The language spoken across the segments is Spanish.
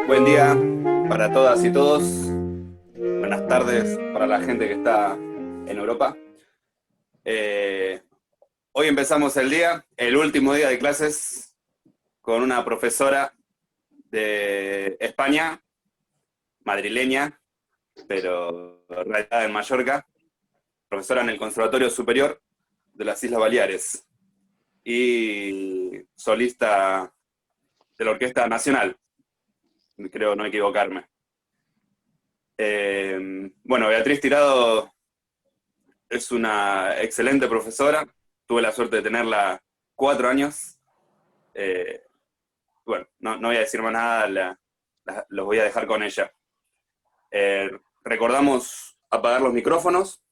Buen día para todas y todos. Buenas tardes para la gente que está en Europa. Eh, Hoy empezamos el día, el último día de clases, con una profesora de España, madrileña, pero radicada en Mallorca, profesora en el Conservatorio Superior de las Islas Baleares y solista de la Orquesta Nacional, creo no equivocarme. Bueno, Beatriz Tirado es una excelente profesora. Tuve la suerte de tenerla 4 años. Eh, bueno, no voy a decir más nada, los voy a dejar con ella. Recordamos apagar los micrófonos,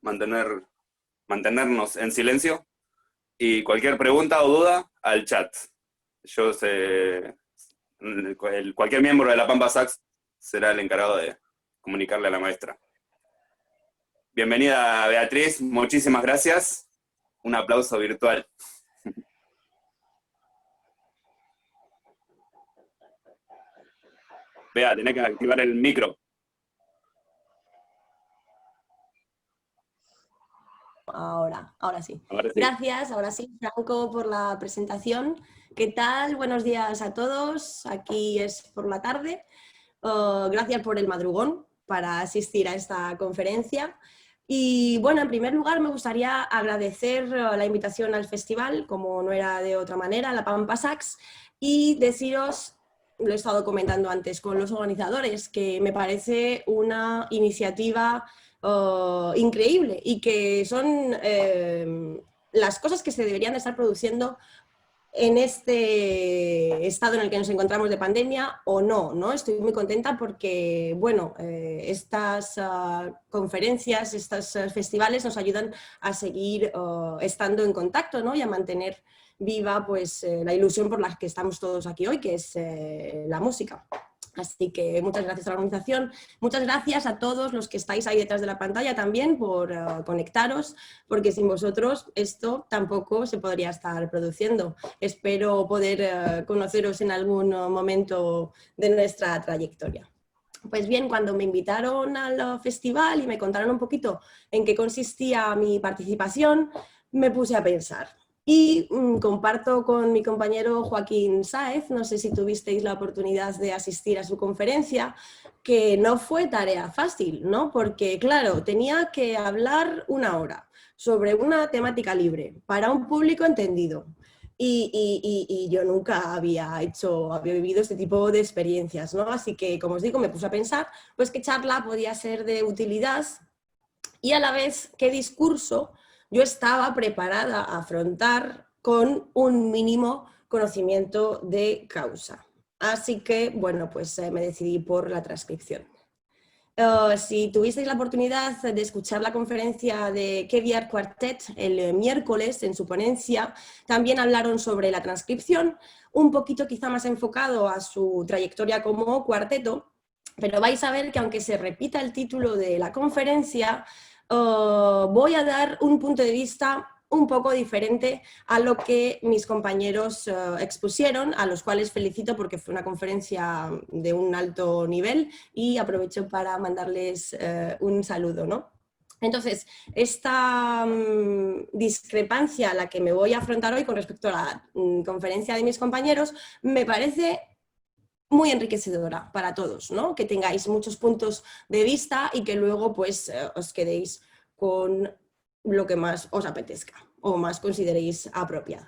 mantenernos en silencio y cualquier pregunta o duda al chat. Cualquier miembro de la Pampa Sax será el encargado de comunicarle a la maestra. Bienvenida, Beatriz, muchísimas gracias. Un aplauso virtual. Bea, tenés que activar el micro. Ahora sí. Ahora sí. Gracias, ahora sí, Franco, por la presentación. ¿Qué tal? Buenos días a todos. Aquí es por la tarde. Gracias por el madrugón para asistir a esta conferencia. Y bueno, en primer lugar me gustaría agradecer la invitación al festival, como no era de otra manera, la Pampa Sax, y deciros, lo he estado comentando antes con los organizadores, que me parece una iniciativa increíble y que son las cosas que se deberían de estar produciendo en este estado en el que nos encontramos de pandemia o no, ¿no? Estoy muy contenta porque, bueno, estas conferencias, estos festivales nos ayudan a seguir estando en contacto, ¿no? Y a mantener viva pues, la ilusión por la que estamos todos aquí hoy, que es la música. Así que muchas gracias a la organización, muchas gracias a todos los que estáis ahí detrás de la pantalla también por conectaros, porque sin vosotros esto tampoco se podría estar produciendo. Espero poder conoceros en algún momento de nuestra trayectoria. Pues bien, cuando me invitaron al festival y me contaron un poquito en qué consistía mi participación, me puse a pensar. Y comparto con mi compañero Joaquín Sáez, no sé si tuvisteis la oportunidad de asistir a su conferencia, que no fue tarea fácil, ¿no? Porque, claro, tenía que hablar 1 hora sobre una temática libre para un público entendido. Y yo nunca había vivido este tipo de experiencias, ¿no? Así que, como os digo, me puse a pensar, pues qué charla podía ser de utilidad y a la vez qué discurso yo estaba preparada a afrontar con un mínimo conocimiento de causa. Así que, bueno, pues me decidí por la transcripción. Si tuvisteis la oportunidad de escuchar la conferencia de Keviar Quartet el miércoles en su ponencia, también hablaron sobre la transcripción, un poquito quizá más enfocado a su trayectoria como cuarteto, pero vais a ver que aunque se repita el título de la conferencia, voy a dar un punto de vista un poco diferente a lo que mis compañeros expusieron, a los cuales felicito porque fue una conferencia de un alto nivel y aprovecho para mandarles un saludo, ¿no? Entonces, esta discrepancia a la que me voy a afrontar hoy con respecto a la conferencia de mis compañeros me parece muy enriquecedora para todos, ¿no? Que tengáis muchos puntos de vista y que luego pues os quedéis con lo que más os apetezca o más consideréis apropiado.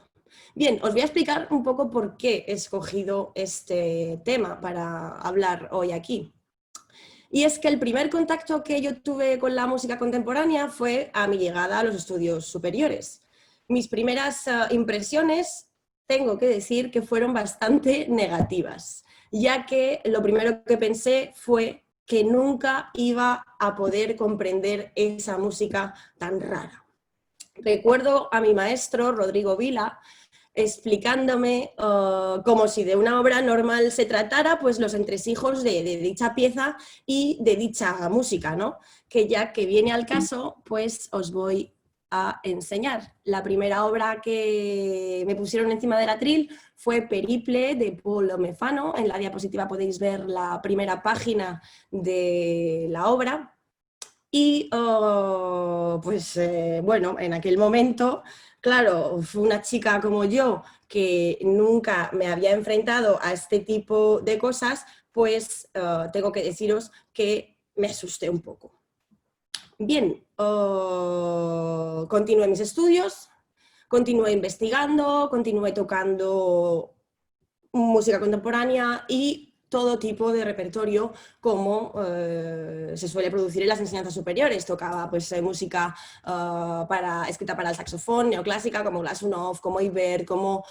Bien, os voy a explicar un poco por qué he escogido este tema para hablar hoy aquí. Y es que el primer contacto que yo tuve con la música contemporánea fue a mi llegada a los estudios superiores. Mis primeras impresiones, tengo que decir que fueron bastante negativas, ya que lo primero que pensé fue que nunca iba a poder comprender esa música tan rara. Recuerdo a mi maestro, Rodrigo Vila, explicándome como si de una obra normal se tratara, pues los entresijos de dicha pieza y de dicha música, ¿no? Que ya que viene al caso, pues os voy a enseñar. La primera obra que me pusieron encima del atril fue Periple de Paul Mefano. En la diapositiva podéis ver la primera página de la obra. Y bueno, en aquel momento, claro, fue una chica como yo que nunca me había enfrentado a este tipo de cosas, pues tengo que deciros que me asusté un poco. Bien, continué mis estudios, continué investigando, continué tocando música contemporánea y todo tipo de repertorio como se suele producir en las enseñanzas superiores. Tocaba pues, música escrita para el saxofón, neoclásica, como Glazunov, como Ibert, como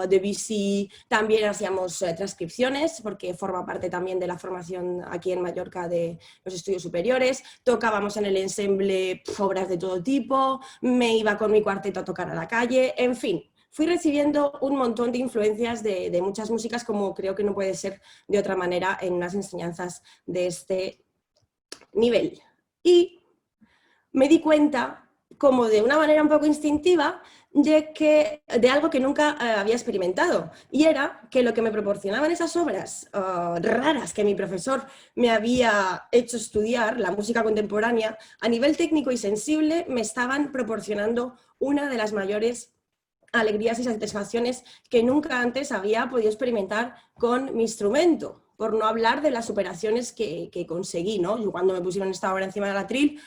Debussy. También hacíamos transcripciones, porque forma parte también de la formación aquí en Mallorca de los estudios superiores. Tocábamos en el ensemble obras de todo tipo, me iba con mi cuarteto a tocar a la calle, en fin. Fui recibiendo un montón de influencias de muchas músicas, como creo que no puede ser de otra manera en unas enseñanzas de este nivel. Y me di cuenta, como de una manera un poco instintiva, de algo que nunca había experimentado, y era que lo que me proporcionaban esas obras raras que mi profesor me había hecho estudiar, la música contemporánea, a nivel técnico y sensible, me estaban proporcionando una de las mayores alegrías y satisfacciones que nunca antes había podido experimentar con mi instrumento, por no hablar de las superaciones que conseguí, ¿no? Yo cuando me pusieron esta obra encima del atril,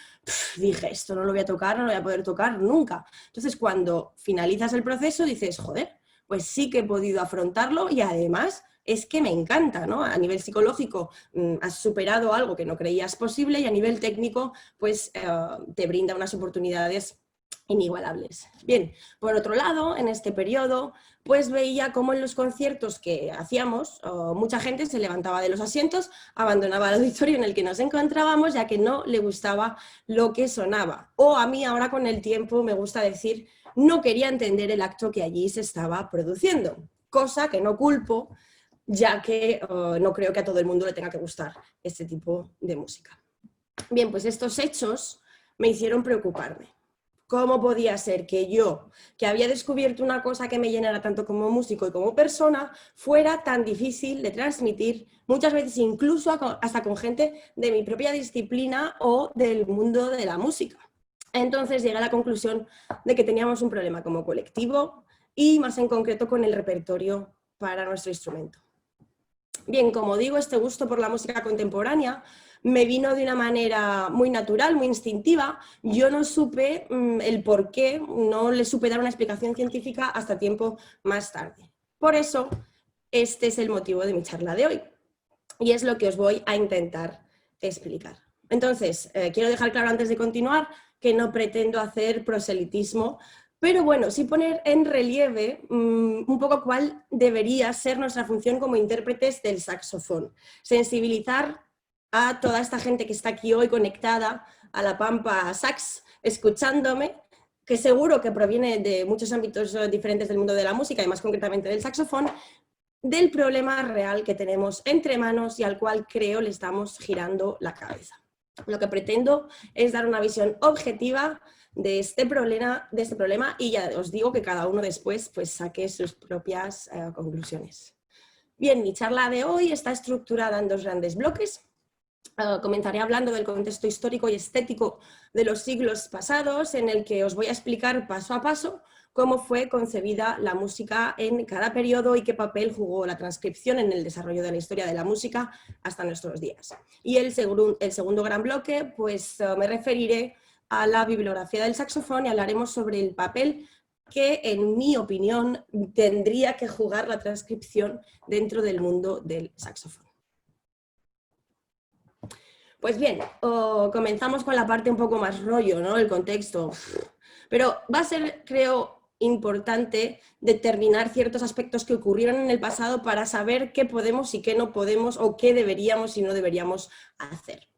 dije, esto no lo voy a tocar, no lo voy a poder tocar nunca. Entonces, cuando finalizas el proceso, dices, joder, pues sí que he podido afrontarlo y además es que me encanta, ¿no? A nivel psicológico has superado algo que no creías posible y a nivel técnico, pues te brinda unas oportunidades inigualables. Bien, por otro lado, en este periodo, pues veía cómo en los conciertos que hacíamos, mucha gente se levantaba de los asientos, abandonaba el auditorio en el que nos encontrábamos, ya que no le gustaba lo que sonaba. O a mí ahora con el tiempo me gusta decir, no quería entender el acto que allí se estaba produciendo, cosa que no culpo, ya que no creo que a todo el mundo le tenga que gustar este tipo de música. Bien, pues estos hechos me hicieron preocuparme. ¿Cómo podía ser que yo, que había descubierto una cosa que me llenara tanto como músico y como persona, fuera tan difícil de transmitir, muchas veces incluso hasta con gente de mi propia disciplina o del mundo de la música? Entonces llegué a la conclusión de que teníamos un problema como colectivo y más en concreto con el repertorio para nuestro instrumento. Bien, como digo, este gusto por la música contemporánea me vino de una manera muy natural, muy instintiva. Yo no supe el por qué, no le supe dar una explicación científica hasta tiempo más tarde. Por eso, este es el motivo de mi charla de hoy y es lo que os voy a intentar explicar. Entonces, quiero dejar claro antes de continuar que no pretendo hacer proselitismo, pero bueno, sí poner en relieve un poco cuál debería ser nuestra función como intérpretes del saxofón. Sensibilizar a toda esta gente que está aquí hoy conectada a la Pampa Sax, escuchándome, que seguro que proviene de muchos ámbitos diferentes del mundo de la música y más concretamente del saxofón, del problema real que tenemos entre manos y al cual creo le estamos girando la cabeza. Lo que pretendo es dar una visión objetiva de este problema y ya os digo que cada uno después pues, saque sus propias conclusiones. Bien, mi charla de hoy está estructurada en dos grandes bloques. Comenzaré hablando del contexto histórico y estético de los siglos pasados, en el que os voy a explicar paso a paso cómo fue concebida la música en cada periodo y qué papel jugó la transcripción en el desarrollo de la historia de la música hasta nuestros días. Y el segundo gran bloque, pues me referiré a la bibliografía del saxofón y hablaremos sobre el papel que, en mi opinión, tendría que jugar la transcripción dentro del mundo del saxofón. Pues bien, comenzamos con la parte un poco más rollo, ¿no? El contexto. Pero va a ser, creo, importante determinar ciertos aspectos que ocurrieron en el pasado para saber qué podemos y qué no podemos o qué deberíamos y no deberíamos hacer.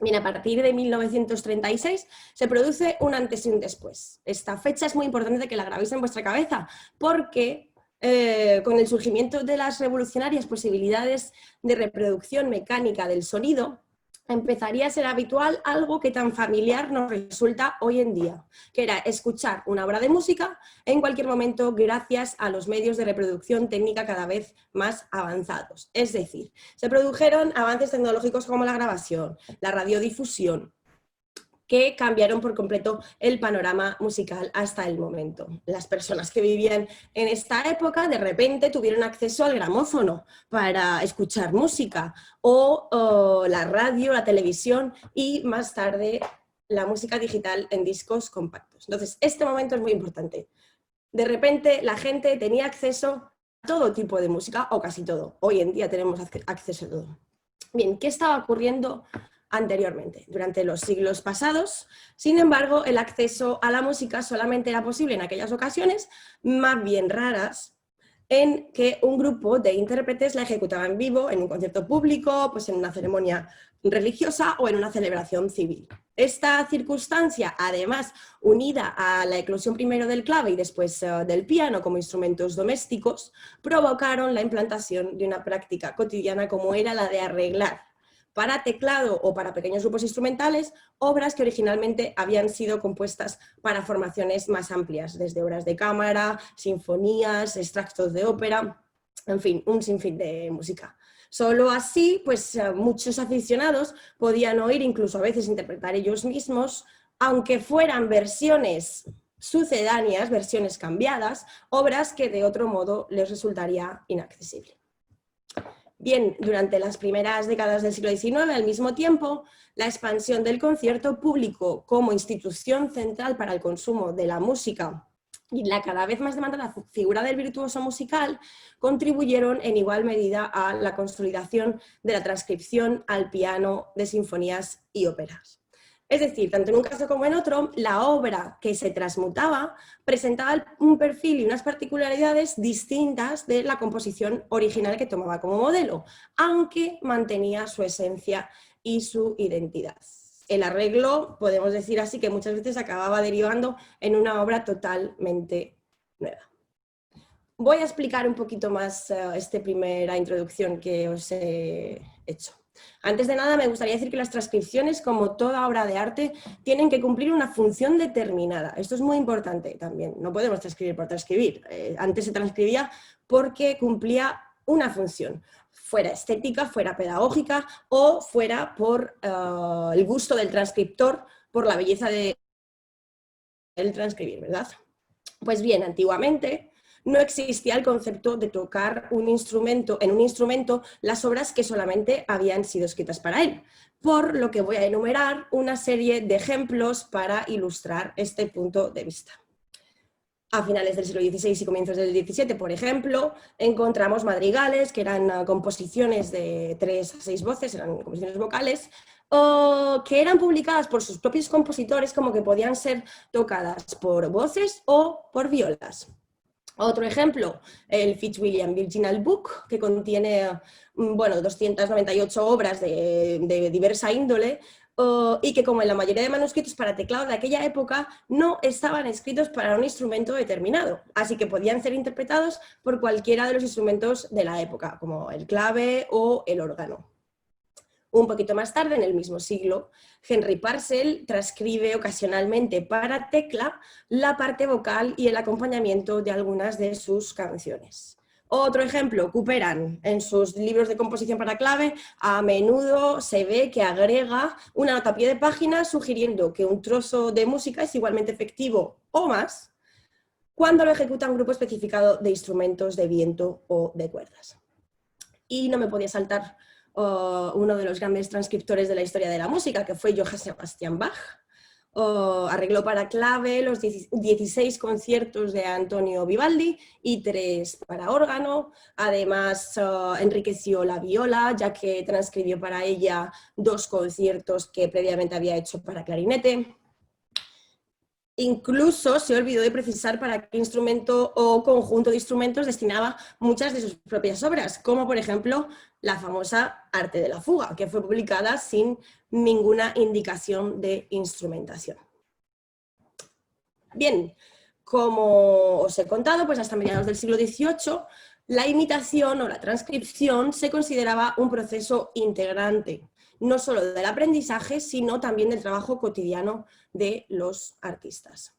Bien, a partir de 1936 se produce un antes y un después. Esta fecha es muy importante que la grabéis en vuestra cabeza porque con el surgimiento de las revolucionarias posibilidades de reproducción mecánica del sonido, empezaría a ser habitual algo que tan familiar nos resulta hoy en día, que era escuchar una obra de música en cualquier momento gracias a los medios de reproducción técnica cada vez más avanzados. Es decir, se produjeron avances tecnológicos como la grabación, la radiodifusión, que cambiaron por completo el panorama musical hasta el momento. Las personas que vivían en esta época de repente tuvieron acceso al gramófono para escuchar música o la radio, la televisión y más tarde la música digital en discos compactos. Entonces, este momento es muy importante. De repente la gente tenía acceso a todo tipo de música o casi todo. Hoy en día tenemos acceso a todo. Bien, ¿qué estaba ocurriendo anteriormente, durante los siglos pasados? Sin embargo, el acceso a la música solamente era posible en aquellas ocasiones más bien raras en que un grupo de intérpretes la ejecutaba en vivo, en un concierto público, pues en una ceremonia religiosa o en una celebración civil. Esta circunstancia, además, unida a la eclosión primero del clave y después del piano como instrumentos domésticos, provocaron la implantación de una práctica cotidiana como era la de arreglar para teclado o para pequeños grupos instrumentales, obras que originalmente habían sido compuestas para formaciones más amplias, desde obras de cámara, sinfonías, extractos de ópera, en fin, un sinfín de música. Solo así, pues muchos aficionados podían oír, incluso a veces interpretar ellos mismos, aunque fueran versiones sucedáneas, versiones cambiadas, obras que de otro modo les resultaría inaccesible. Bien, durante las primeras décadas del siglo XIX, al mismo tiempo, la expansión del concierto público como institución central para el consumo de la música y la cada vez más demandada figura del virtuoso musical contribuyeron en igual medida a la consolidación de la transcripción al piano de sinfonías y óperas. Es decir, tanto en un caso como en otro, la obra que se transmutaba presentaba un perfil y unas particularidades distintas de la composición original que tomaba como modelo, aunque mantenía su esencia y su identidad. El arreglo, podemos decir así, que muchas veces acababa derivando en una obra totalmente nueva. Voy a explicar un poquito más esta primera introducción que os he hecho. Antes de nada, me gustaría decir que las transcripciones, como toda obra de arte, tienen que cumplir una función determinada. Esto es muy importante también. No podemos transcribir por transcribir. Antes se transcribía porque cumplía una función, fuera estética, fuera pedagógica o fuera por el gusto del transcriptor, por la belleza del transcribir, ¿verdad? Pues bien, antiguamente no existía el concepto de tocar un instrumento, en un instrumento las obras que solamente habían sido escritas para él, por lo que voy a enumerar una serie de ejemplos para ilustrar este punto de vista. A finales del siglo XVI y comienzos del XVII, por ejemplo, encontramos madrigales, que eran composiciones de 3 a 6 voces, eran composiciones vocales, que eran publicadas por sus propios compositores, como que podían ser tocadas por voces o por violas. Otro ejemplo, el Fitzwilliam Virginal Book, que contiene 298 obras de diversa índole y que, como en la mayoría de manuscritos para teclado de aquella época, no estaban escritos para un instrumento determinado, así que podían ser interpretados por cualquiera de los instrumentos de la época, como el clave o el órgano. Un poquito más tarde, en el mismo siglo, Henry Purcell transcribe ocasionalmente para tecla la parte vocal y el acompañamiento de algunas de sus canciones. Otro ejemplo, Couperin, en sus libros de composición para clave, a menudo se ve que agrega una nota a pie de página sugiriendo que un trozo de música es igualmente efectivo o más cuando lo ejecuta un grupo especificado de instrumentos de viento o de cuerdas. Y no me podía saltar uno de los grandes transcriptores de la historia de la música, que fue Johann Sebastian Bach. Arregló para clave los 16 conciertos de Antonio Vivaldi y 3 para órgano. Además, enriqueció la viola, ya que transcribió para ella 2 conciertos que previamente había hecho para clarinete. Incluso se olvidó de precisar para qué instrumento o conjunto de instrumentos destinaba muchas de sus propias obras, como por ejemplo la famosa Arte de la fuga, que fue publicada sin ninguna indicación de instrumentación. Bien, como os he contado, pues hasta mediados del siglo XVIII la imitación o la transcripción se consideraba un proceso integrante, no solo del aprendizaje, sino también del trabajo cotidiano de los artistas.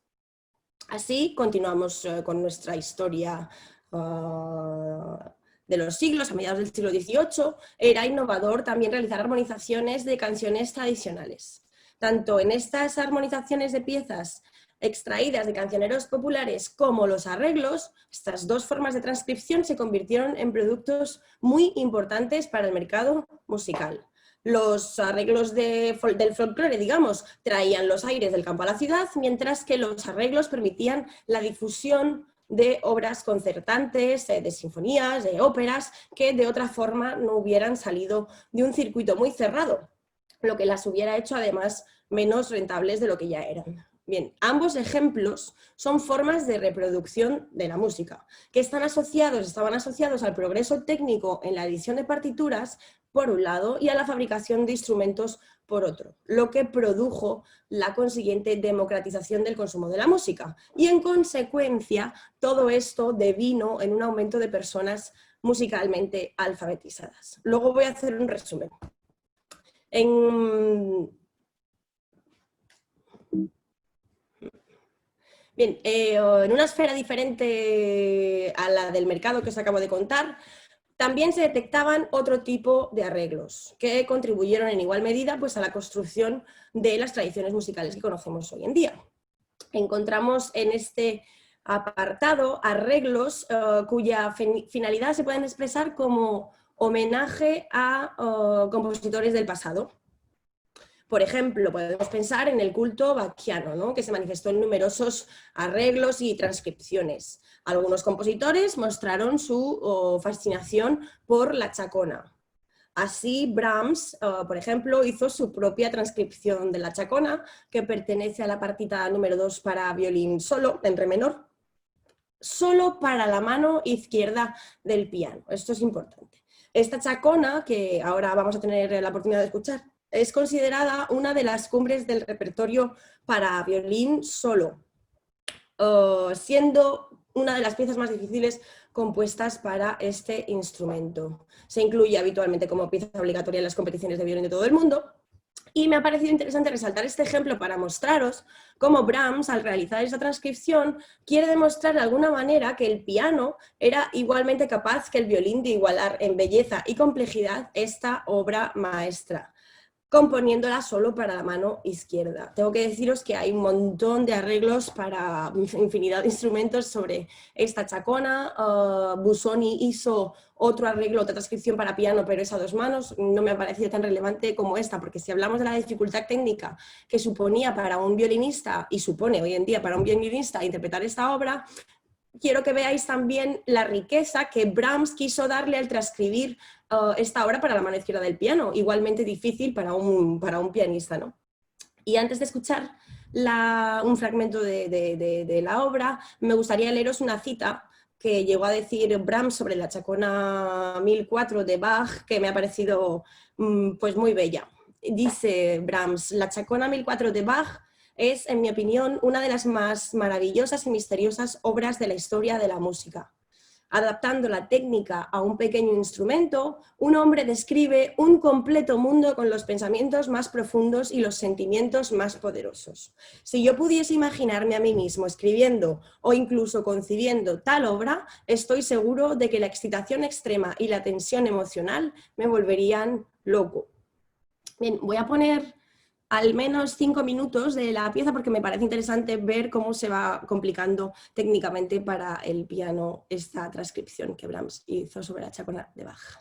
Así continuamos con nuestra historia de los siglos. A mediados del siglo XVIII era innovador también realizar armonizaciones de canciones tradicionales. Tanto en estas armonizaciones de piezas extraídas de cancioneros populares como los arreglos, estas dos formas de transcripción se convirtieron en productos muy importantes para el mercado musical. Los arreglos del folclore, digamos, traían los aires del campo a la ciudad, mientras que los arreglos permitían la difusión de obras concertantes, de sinfonías, de óperas, que de otra forma no hubieran salido de un circuito muy cerrado, lo que las hubiera hecho además menos rentables de lo que ya eran. Bien, ambos ejemplos son formas de reproducción de la música, que estaban asociados al progreso técnico en la edición de partituras, por un lado, y a la fabricación de instrumentos, por otro, lo que produjo la consiguiente democratización del consumo de la música. Y en consecuencia, todo esto devino en un aumento de personas musicalmente alfabetizadas. Luego voy a hacer un resumen. Bien, en una esfera diferente a la del mercado que os acabo de contar, también se detectaban otro tipo de arreglos que contribuyeron en igual medida pues, a la construcción de las tradiciones musicales que conocemos hoy en día. Encontramos en este apartado arreglos cuya finalidad se pueden expresar como homenaje a compositores del pasado. Por ejemplo, podemos pensar en el culto bacchiano, ¿no?, que se manifestó en numerosos arreglos y transcripciones. Algunos compositores mostraron su fascinación por la chacona. Así, Brahms, por ejemplo, hizo su propia transcripción de la chacona, que pertenece a la partita número 2 para violín solo, en re menor, solo para la mano izquierda del piano. Esto es importante. Esta chacona, que ahora vamos a tener la oportunidad de escuchar, es considerada una de las cumbres del repertorio para violín solo, siendo una de las piezas más difíciles compuestas para este instrumento. Se incluye habitualmente como pieza obligatoria en las competiciones de violín de todo el mundo. Y me ha parecido interesante resaltar este ejemplo para mostraros cómo Brahms, al realizar esta transcripción, quiere demostrar de alguna manera que el piano era igualmente capaz que el violín de igualar en belleza y complejidad esta obra maestra, componiéndola solo para la mano izquierda. Tengo que deciros que hay un montón de arreglos para infinidad de instrumentos sobre esta chacona. Busoni hizo otro arreglo, otra transcripción para piano, pero es a dos manos. No me ha parecido tan relevante como esta, porque si hablamos de la dificultad técnica que suponía para un violinista, y supone hoy en día para un violinista, interpretar esta obra, quiero que veáis también la riqueza que Brahms quiso darle al transcribir esta obra para la mano izquierda del piano, igualmente difícil para un pianista, ¿no? Y antes de escuchar un fragmento de la obra, me gustaría leeros una cita que llegó a decir Brahms sobre la Chacona 1004 de Bach, que me ha parecido pues muy bella. Dice Brahms: la Chacona 1004 de Bach es, en mi opinión, una de las más maravillosas y misteriosas obras de la historia de la música. Adaptando la técnica a un pequeño instrumento, un hombre describe un completo mundo con los pensamientos más profundos y los sentimientos más poderosos. Si yo pudiese imaginarme a mí mismo escribiendo o incluso concibiendo tal obra, estoy seguro de que la excitación extrema y la tensión emocional me volverían loco. Bien, voy a poner al menos 5 minutos de la pieza porque me parece interesante ver cómo se va complicando técnicamente para el piano esta transcripción que Brahms hizo sobre la chacona de Bach.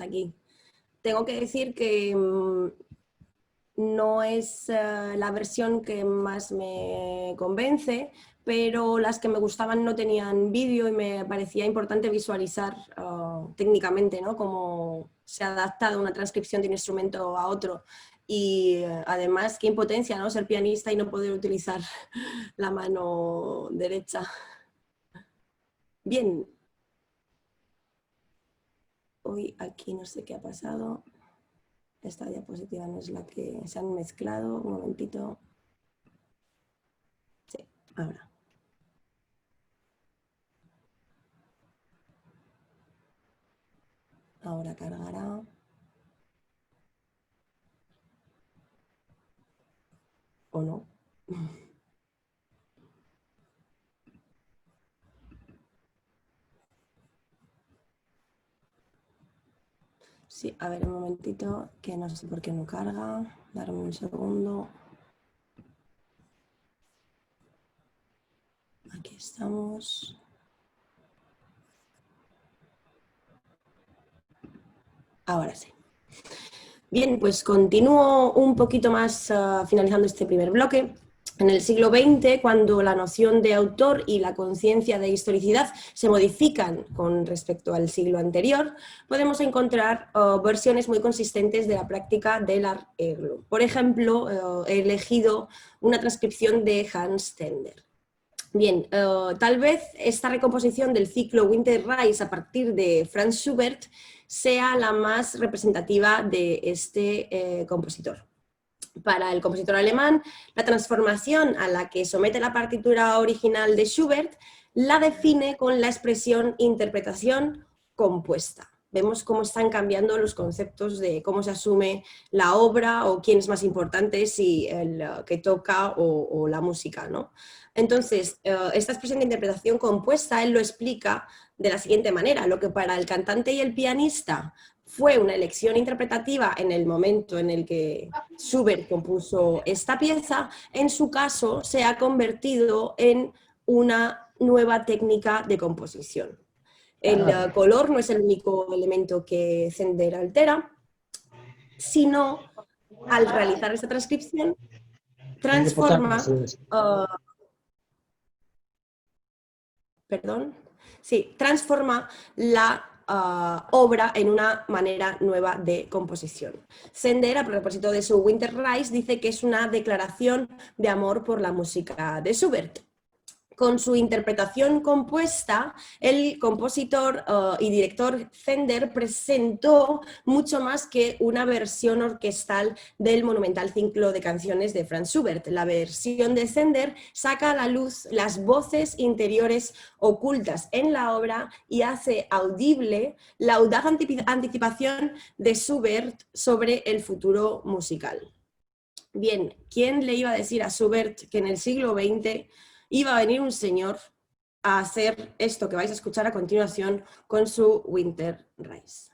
hasta aquí. Tengo que decir que no es la versión que más me convence, pero las que me gustaban no tenían vídeo y me parecía importante visualizar técnicamente, ¿no?, cómo se ha adaptado una transcripción de un instrumento a otro. Y además, qué impotencia, ¿no?, ser pianista y no poder utilizar la mano derecha. Bien. Hoy aquí no sé qué ha pasado. Esta diapositiva no es la que se han mezclado. Un momentito. Sí, ahora. Ahora cargará. ¿O no? Sí, a ver, un momentito, que no sé por qué no carga. Darme un segundo. Aquí estamos. Ahora sí. Bien, pues continúo un poquito más finalizando este primer bloque. En el siglo XX, cuando la noción de autor y la conciencia de historicidad se modifican con respecto al siglo anterior, podemos encontrar versiones muy consistentes de la práctica del arreglo. Por ejemplo, he elegido una transcripción de Hans Zender. Bien, tal vez esta recomposición del ciclo Winterreise a partir de Franz Schubert sea la más representativa de este compositor. Para el compositor alemán, la transformación a la que somete la partitura original de Schubert la define con la expresión interpretación compuesta. Vemos cómo están cambiando los conceptos de cómo se asume la obra o quién es más importante, si el que toca o la música, ¿no? Entonces, esta expresión de interpretación compuesta él lo explica de la siguiente manera: lo que para el cantante y el pianista fue una elección interpretativa en el momento en el que Schubert compuso esta pieza, en su caso se ha convertido en una nueva técnica de composición. El color no es el único elemento que Zender altera, sino al realizar esta transcripción transforma, transforma la obra en una manera nueva de composición. Zender, a propósito de su Winterreise, dice que es una declaración de amor por la música de Schubert. Con su interpretación compuesta, el compositor y director Zender presentó mucho más que una versión orquestal del monumental ciclo de canciones de Franz Schubert. La versión de Zender saca a la luz las voces interiores ocultas en la obra y hace audible la audaz anticipación de Schubert sobre el futuro musical. Bien, ¿quién le iba a decir a Schubert que en el siglo XX iba a venir un señor a hacer esto que vais a escuchar a continuación con su Winterreise?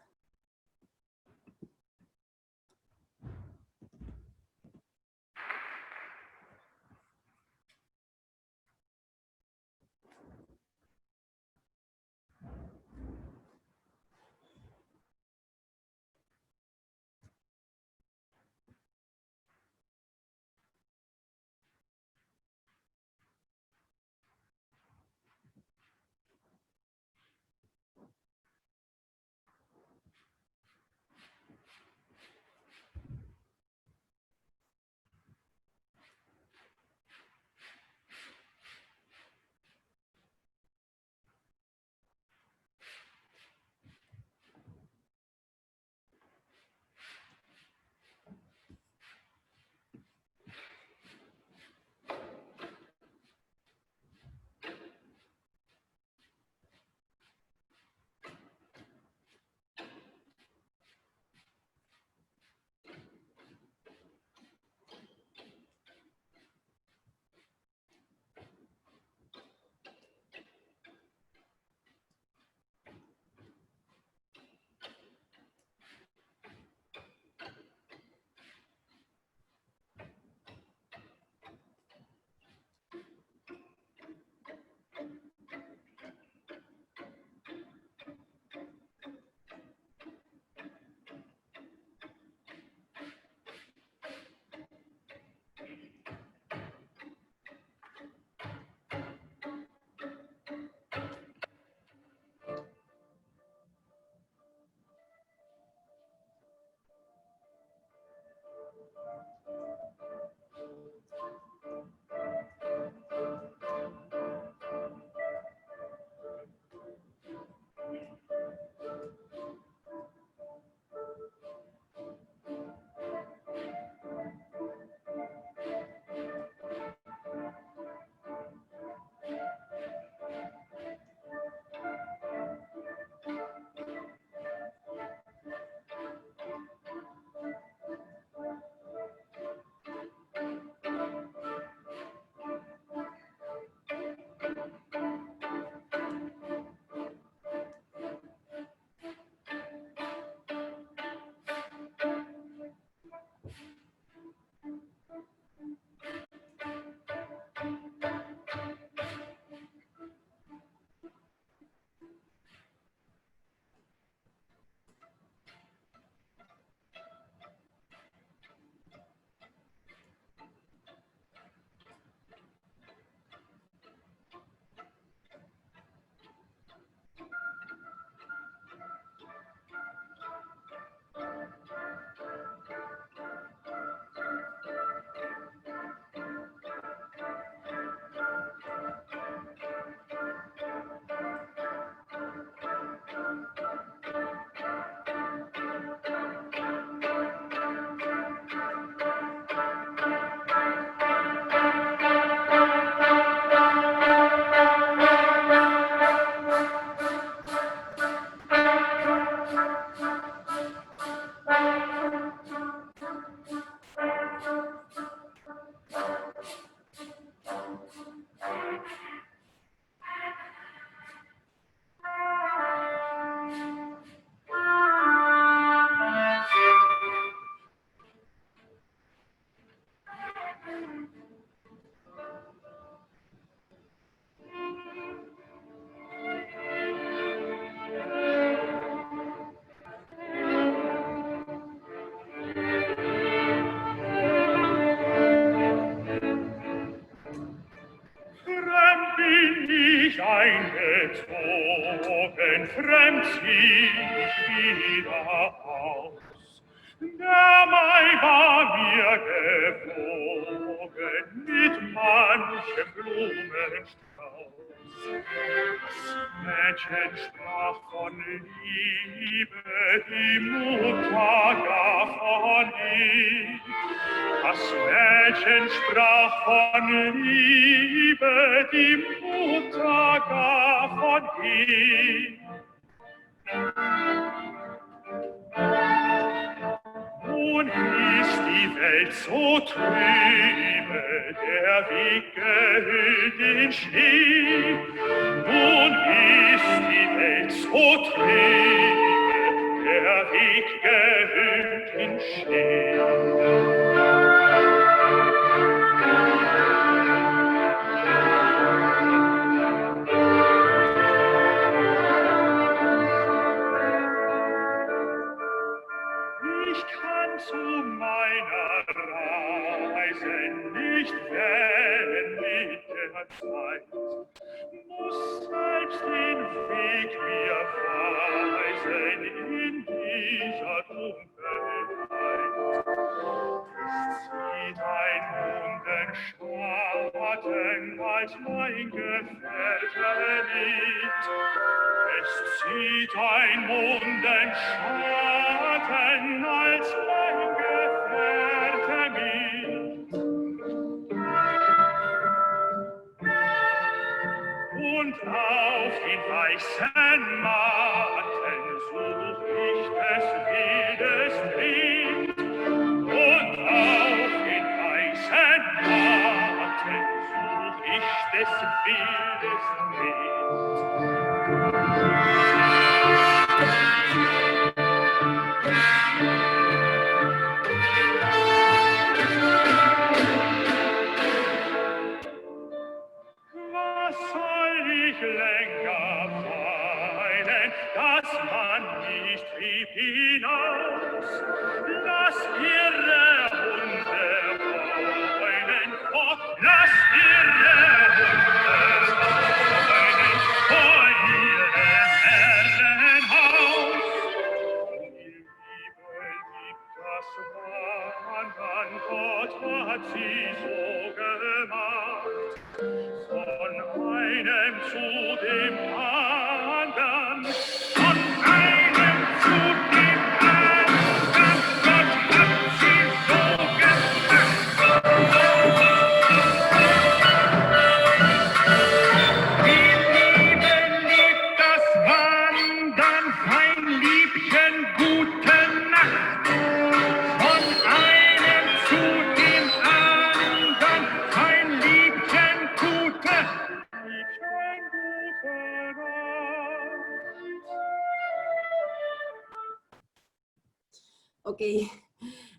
gezogen, fremd zieh ich wieder aus. Der Mai war mir gewogen mit manchem Blumenstrauß. Mädchen sprach von Liebe, die Mutter gar von ihm. Das Mädchen sprach von Liebe, die Mutter gar von ihm. Nun ist die Welt so trübe, der Weg gehüllt in Schnee. Nun ist die Welt so trübe, der Weg gehüllt in Schnee. Ich kann zu meiner Reise nicht wählen mit der Zeit, muss selbst den Weg mir weisen in dieser Dunkelheit. Es zieht ein Mondenschatten, als mein Gefährte liegt. Es zieht ein Mondenschatten, als mein Gefährte liegt. Und auf den weißen Matten such ich des Wildes Trieb. Und auf den weißen Matten such ich des Wildes Trieb. Was soll ich länger weinen, dass man nicht trieb hinaus? Lass ihre Hunde heulen fort, lass ihre Hunde heulen vor ihrem Herrenhaus. Die Liebe liebt das Wandern, Gott hat sie so gemacht. Von einem zu dem anderen, von einem zu dem anderen, Gott hat sie so gemacht. Die Liebe liebt das Wandern, mein Liebchen, gute Nacht. Von einem zu dem anderen, mein Liebchen, gute Nacht. Ok,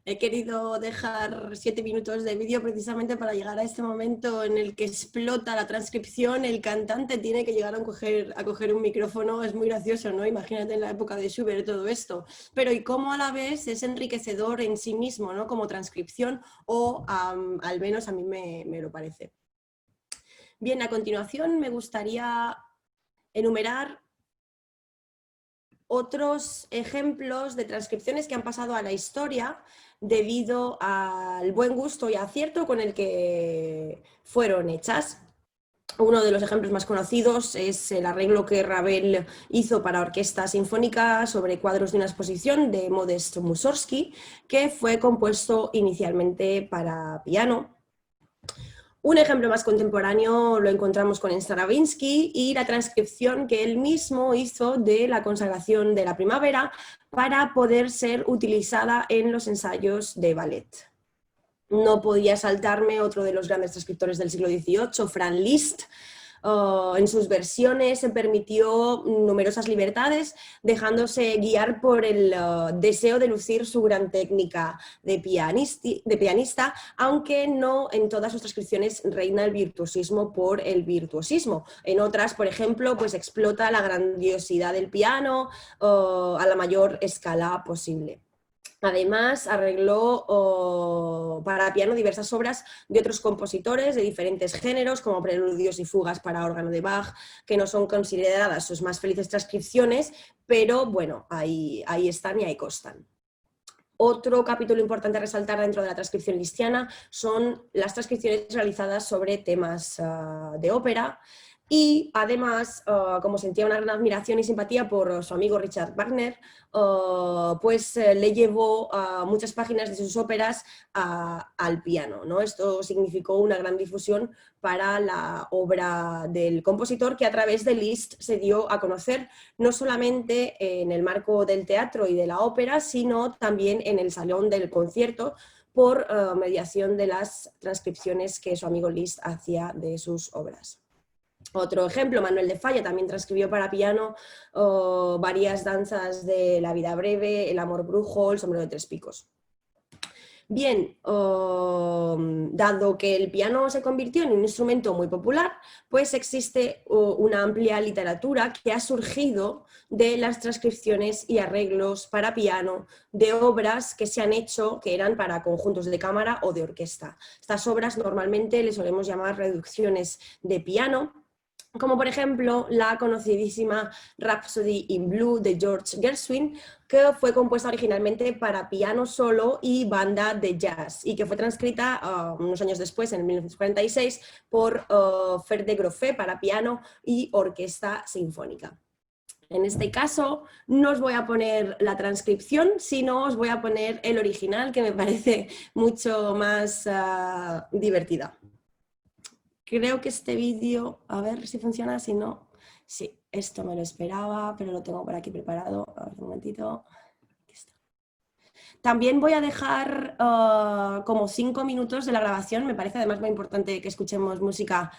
he querido dejar 7 minutos de vídeo precisamente para llegar a este momento en el que explota la transcripción, el cantante tiene que llegar a coger un micrófono, es muy gracioso, ¿no? Imagínate en la época de Schubert todo esto, pero y cómo a la vez es enriquecedor en sí mismo, ¿no? Como transcripción, o al menos a mí me lo parece. Bien, a continuación me gustaría enumerar otros ejemplos de transcripciones que han pasado a la historia debido al buen gusto y acierto con el que fueron hechas. Uno de los ejemplos más conocidos es el arreglo que Ravel hizo para orquesta sinfónica sobre cuadros de una exposición de Modest Mussorgsky, que fue compuesto inicialmente para piano. Un ejemplo más contemporáneo lo encontramos con Stravinsky y la transcripción que él mismo hizo de la consagración de la primavera para poder ser utilizada en los ensayos de ballet. No podía saltarme otro de los grandes transcriptores del siglo XVIII, Franz Liszt. En sus versiones se permitió numerosas libertades, dejándose guiar por el deseo de lucir su gran técnica de pianista, aunque no en todas sus transcripciones reina el virtuosismo por el virtuosismo. En otras, por ejemplo, pues explota la grandiosidad del piano a la mayor escala posible. Además, arregló para piano diversas obras de otros compositores de diferentes géneros, como preludios y fugas para órgano de Bach, que no son consideradas sus más felices transcripciones, pero bueno, ahí están y ahí constan. Otro capítulo importante a resaltar dentro de la transcripción listiana son las transcripciones realizadas sobre temas de ópera, y además, como sentía una gran admiración y simpatía por su amigo Richard Wagner, pues le llevó muchas páginas de sus óperas al piano, ¿no? Esto significó una gran difusión para la obra del compositor, que a través de Liszt se dio a conocer no solamente en el marco del teatro y de la ópera, sino también en el salón del concierto, por mediación de las transcripciones que su amigo Liszt hacía de sus obras. Otro ejemplo, Manuel de Falla también transcribió para piano varias danzas de La vida breve, El amor brujo, El sombrero de tres picos. Bien, dado que el piano se convirtió en un instrumento muy popular, pues existe una amplia literatura que ha surgido de las transcripciones y arreglos para piano de obras que se han hecho, que eran para conjuntos de cámara o de orquesta. Estas obras normalmente les solemos llamar reducciones de piano, como por ejemplo la conocidísima Rhapsody in Blue de George Gershwin, que fue compuesta originalmente para piano solo y banda de jazz, y que fue transcrita unos años después, en 1946, por Fer de Groffé para piano y orquesta sinfónica. En este caso no os voy a poner la transcripción, sino os voy a poner el original, que me parece mucho más divertida. Creo que este vídeo, a ver si funciona, si no, sí, esto me lo esperaba, pero lo tengo por aquí preparado. A ver, un momentito. Aquí está. También voy a dejar como 5 minutos de la grabación, me parece además muy importante que escuchemos música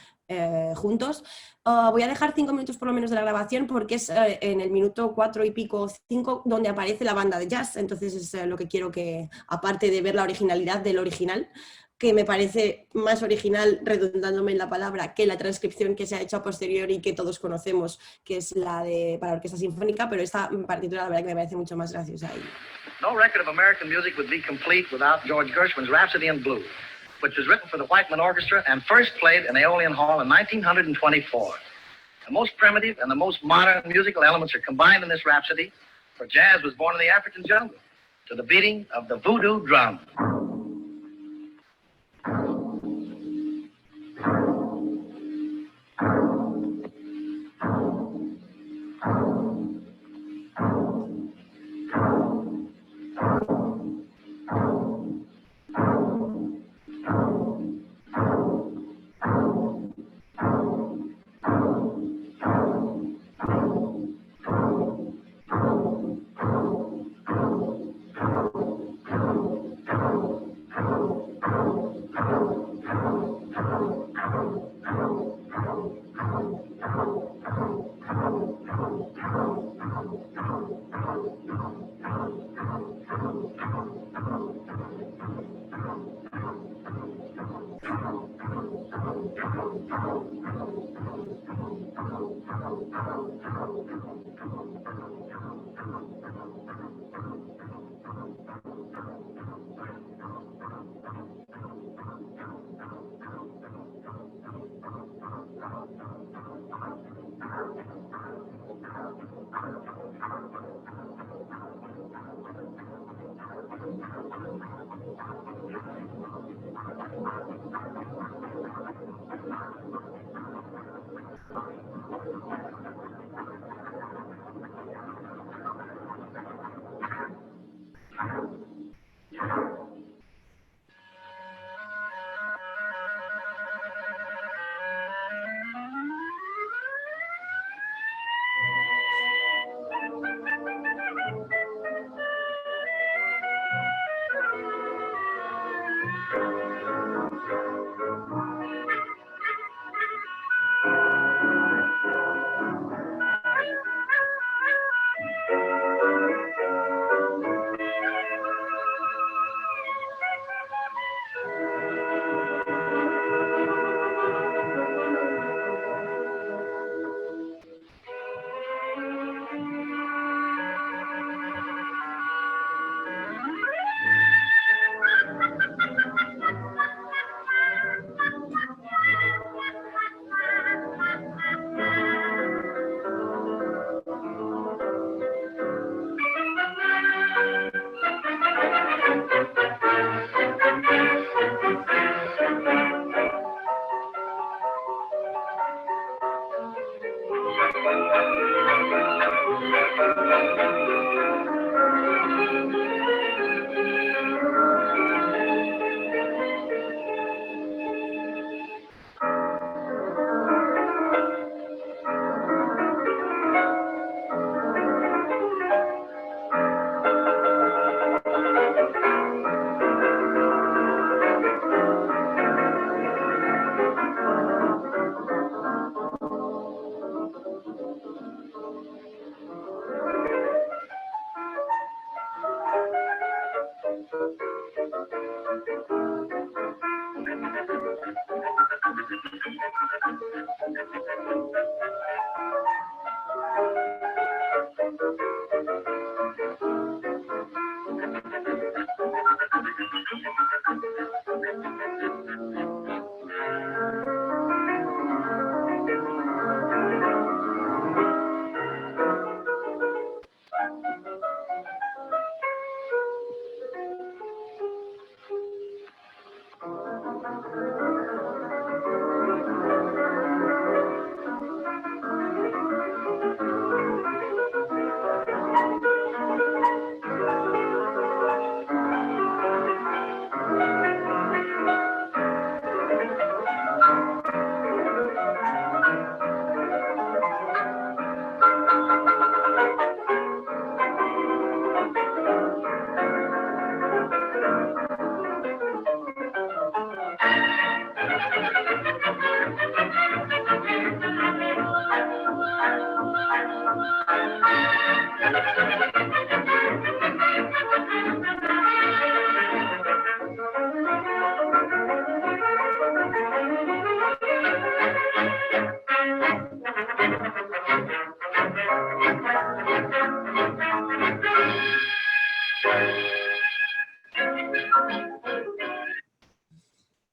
juntos. Voy a dejar 5 minutos por lo menos de la grabación, porque es en el minuto 4 y pico, 5, donde aparece la banda de jazz. Entonces es lo que quiero que, aparte de ver la originalidad del original, que me parece más original, redundándome en la palabra, que la transcripción que se ha hecho a posteriori y que todos conocemos, que es la de para orquesta sinfónica, pero esta partitura la verdad que me parece mucho más graciosa. No record of American music would be complete without George Gershwin's Rhapsody in Blue, which was written for the Whiteman Orchestra and first played in Aeolian Hall in 1924. The most primitive and the most modern musical elements are combined in this rhapsody, for jazz was born in the African jungle to the beating of the voodoo drum.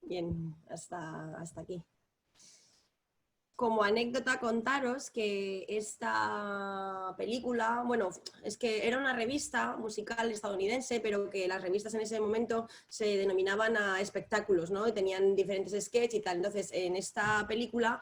Bien, hasta aquí. Como anécdota contaros que esta película, bueno, es que era una revista musical estadounidense, pero que las revistas en ese momento se denominaban a espectáculos, ¿no? Y tenían diferentes sketches y tal. Entonces, en esta película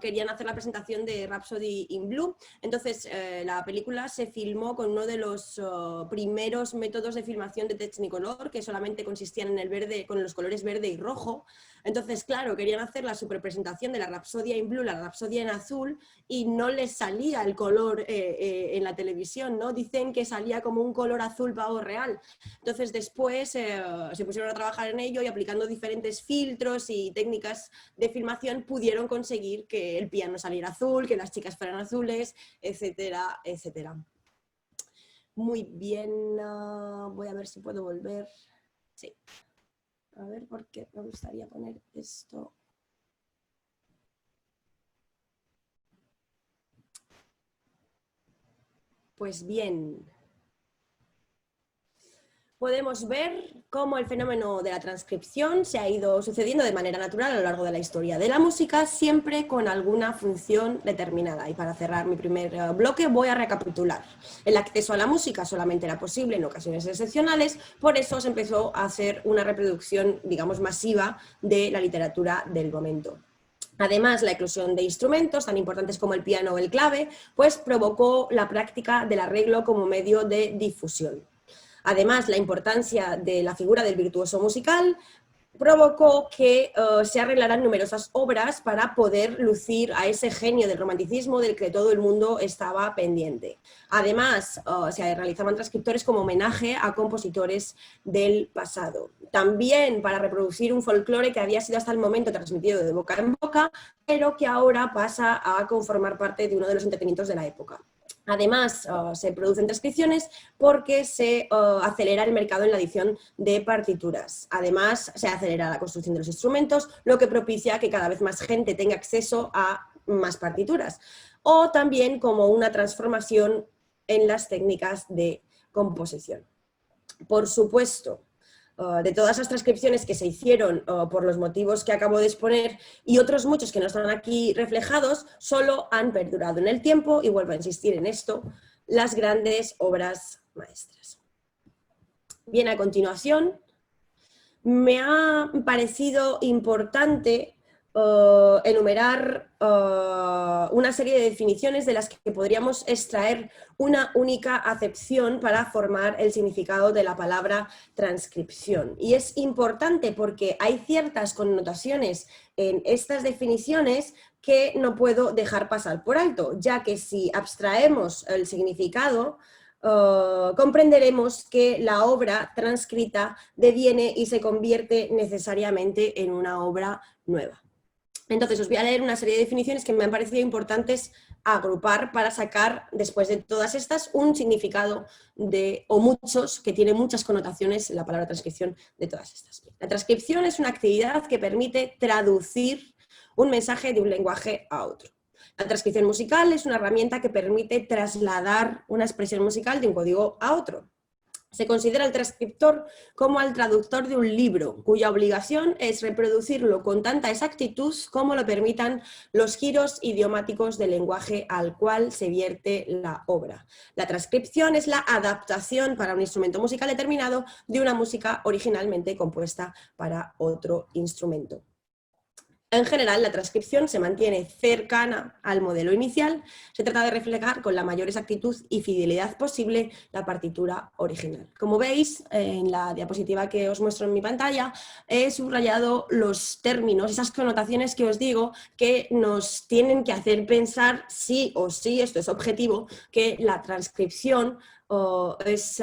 querían hacer la presentación de Rhapsody in Blue. Entonces, la película se filmó con uno de los primeros métodos de filmación de Technicolor, que solamente consistían en el verde, con los colores verde y rojo. Entonces, claro, querían hacer la superpresentación de la Rhapsody in Blue, la Rhapsody en azul, y no les salía el color en la televisión, ¿no? Dicen que salía como un color azul pavo real. Entonces, después se pusieron a trabajar en ello y aplicando diferentes filtros y técnicas de filmación pudieron conseguir que el piano saliera azul, que las chicas fueran azules, etcétera, etcétera. Muy bien, voy a ver si puedo volver. Sí. A ver, porque me gustaría poner esto. Pues bien, podemos ver cómo el fenómeno de la transcripción se ha ido sucediendo de manera natural a lo largo de la historia de la música, siempre con alguna función determinada. Y para cerrar mi primer bloque voy a recapitular. El acceso a la música solamente era posible en ocasiones excepcionales, por eso se empezó a hacer una reproducción, digamos, masiva de la literatura del momento. Además, la eclosión de instrumentos tan importantes como el piano o el clave, pues provocó la práctica del arreglo como medio de difusión. Además, la importancia de la figura del virtuoso musical provocó que se arreglaran numerosas obras para poder lucir a ese genio del romanticismo del que todo el mundo estaba pendiente. Además, se realizaban transcriptores como homenaje a compositores del pasado. También para reproducir un folclore que había sido hasta el momento transmitido de boca en boca, pero que ahora pasa a conformar parte de uno de los entretenimientos de la época. Además, se producen transcripciones porque se acelera el mercado en la edición de partituras. Además, se acelera la construcción de los instrumentos, lo que propicia que cada vez más gente tenga acceso a más partituras. O también como una transformación en las técnicas de composición. Por supuesto, de todas las transcripciones que se hicieron por los motivos que acabo de exponer y otros muchos que no están aquí reflejados, solo han perdurado en el tiempo, y vuelvo a insistir en esto, las grandes obras maestras. Bien, a continuación, me ha parecido importante enumerar una serie de definiciones de las que podríamos extraer una única acepción para formar el significado de la palabra transcripción. Y es importante porque hay ciertas connotaciones en estas definiciones que no puedo dejar pasar por alto, ya que si abstraemos el significado, comprenderemos que la obra transcrita deviene y se convierte necesariamente en una obra nueva. Entonces os voy a leer una serie de definiciones que me han parecido importantes agrupar para sacar, después de todas estas, un significado o muchos, que tiene muchas connotaciones la palabra transcripción de todas estas. La transcripción es una actividad que permite traducir un mensaje de un lenguaje a otro. La transcripción musical es una herramienta que permite trasladar una expresión musical de un código a otro. Se considera al transcriptor como al traductor de un libro, cuya obligación es reproducirlo con tanta exactitud como lo permitan los giros idiomáticos del lenguaje al cual se vierte la obra. La transcripción es la adaptación para un instrumento musical determinado de una música originalmente compuesta para otro instrumento. En general, la transcripción se mantiene cercana al modelo inicial. Se trata de reflejar con la mayor exactitud y fidelidad posible la partitura original. Como veis, en la diapositiva que os muestro en mi pantalla, he subrayado los términos, esas connotaciones que os digo, que nos tienen que hacer pensar sí o sí, esto es objetivo, que la transcripción es